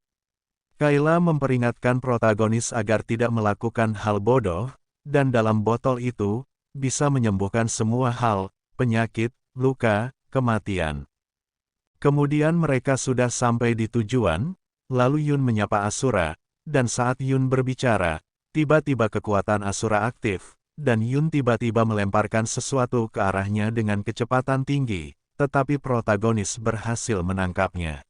Kayla memperingatkan protagonis agar tidak melakukan hal bodoh, dan dalam botol itu, bisa menyembuhkan semua hal, penyakit, luka, kematian. Kemudian mereka sudah sampai di tujuan, lalu Yun menyapa Asura, dan saat Yun berbicara, tiba-tiba kekuatan Asura aktif, dan Yun tiba-tiba melemparkan sesuatu ke arahnya dengan kecepatan tinggi, tetapi protagonis berhasil menangkapnya.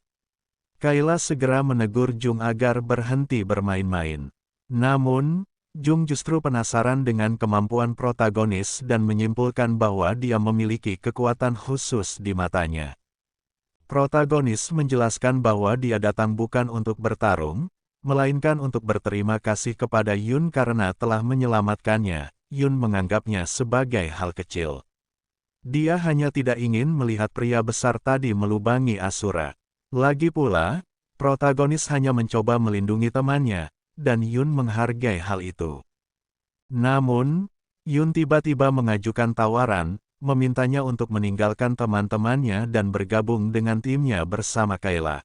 Kayla segera menegur Jung agar berhenti bermain-main. Namun, Jung justru penasaran dengan kemampuan protagonis dan menyimpulkan bahwa dia memiliki kekuatan khusus di matanya. Protagonis menjelaskan bahwa dia datang bukan untuk bertarung, melainkan untuk berterima kasih kepada Yun karena telah menyelamatkannya. Yun menganggapnya sebagai hal kecil. Dia hanya tidak ingin melihat pria besar tadi melubangi Asura. Lagi pula, protagonis hanya mencoba melindungi temannya, dan Yun menghargai hal itu. Namun, Yun tiba-tiba mengajukan tawaran, memintanya untuk meninggalkan teman-temannya dan bergabung dengan timnya bersama Kayla.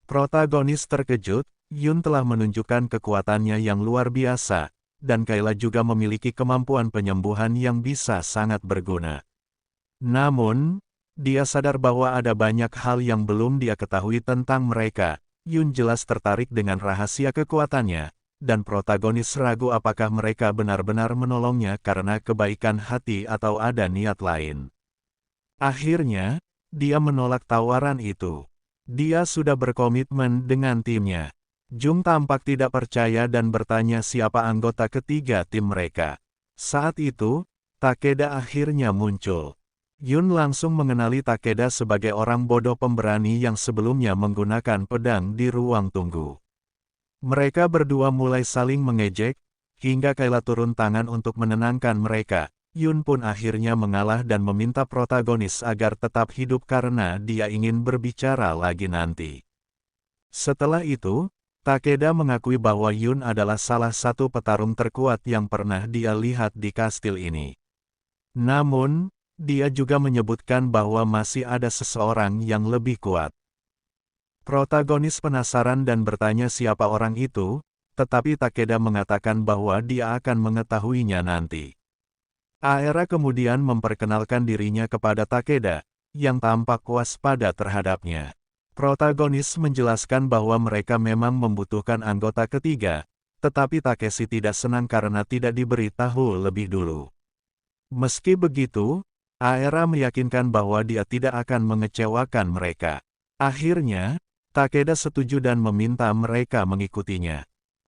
Protagonis terkejut, Yun telah menunjukkan kekuatannya yang luar biasa, dan Kayla juga memiliki kemampuan penyembuhan yang bisa sangat berguna. Namun, dia sadar bahwa ada banyak hal yang belum dia ketahui tentang mereka. Yun jelas tertarik dengan rahasia kekuatannya, dan protagonis ragu apakah mereka benar-benar menolongnya karena kebaikan hati atau ada niat lain. Akhirnya, dia menolak tawaran itu. Dia sudah berkomitmen dengan timnya. Jung tampak tidak percaya dan bertanya siapa anggota ketiga tim mereka. Saat itu, Takeda akhirnya muncul. Yun langsung mengenali Takeda sebagai orang bodoh pemberani yang sebelumnya menggunakan pedang di ruang tunggu. Mereka berdua mulai saling mengejek, hingga Kayla turun tangan untuk menenangkan mereka. Yun pun akhirnya mengalah dan meminta protagonis agar tetap hidup karena dia ingin berbicara lagi nanti. Setelah itu, Takeda mengakui bahwa Yun adalah salah satu petarung terkuat yang pernah dia lihat di kastil ini. Namun, dia juga menyebutkan bahwa masih ada seseorang yang lebih kuat. Protagonis penasaran dan bertanya siapa orang itu, tetapi Takeda mengatakan bahwa dia akan mengetahuinya nanti. Aera kemudian memperkenalkan dirinya kepada Takeda, yang tampak waspada terhadapnya. Protagonis menjelaskan bahwa mereka memang membutuhkan anggota ketiga, tetapi Takeshi tidak senang karena tidak diberitahu lebih dulu. Meski begitu, Aera meyakinkan bahwa dia tidak akan mengecewakan mereka. Akhirnya, Takeda setuju dan meminta mereka mengikutinya.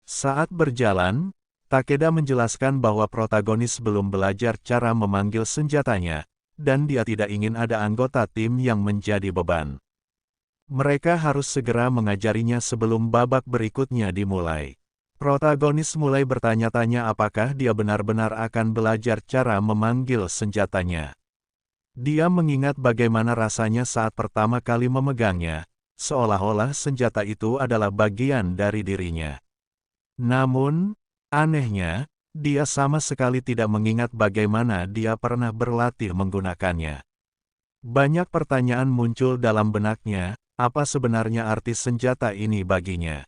Saat berjalan, Takeda menjelaskan bahwa protagonis belum belajar cara memanggil senjatanya, dan dia tidak ingin ada anggota tim yang menjadi beban. Mereka harus segera mengajarinya sebelum babak berikutnya dimulai. Protagonis mulai bertanya-tanya apakah dia benar-benar akan belajar cara memanggil senjatanya. Dia mengingat bagaimana rasanya saat pertama kali memegangnya, seolah-olah senjata itu adalah bagian dari dirinya. Namun, anehnya, dia sama sekali tidak mengingat bagaimana dia pernah berlatih menggunakannya. Banyak pertanyaan muncul dalam benaknya, apa sebenarnya arti senjata ini baginya?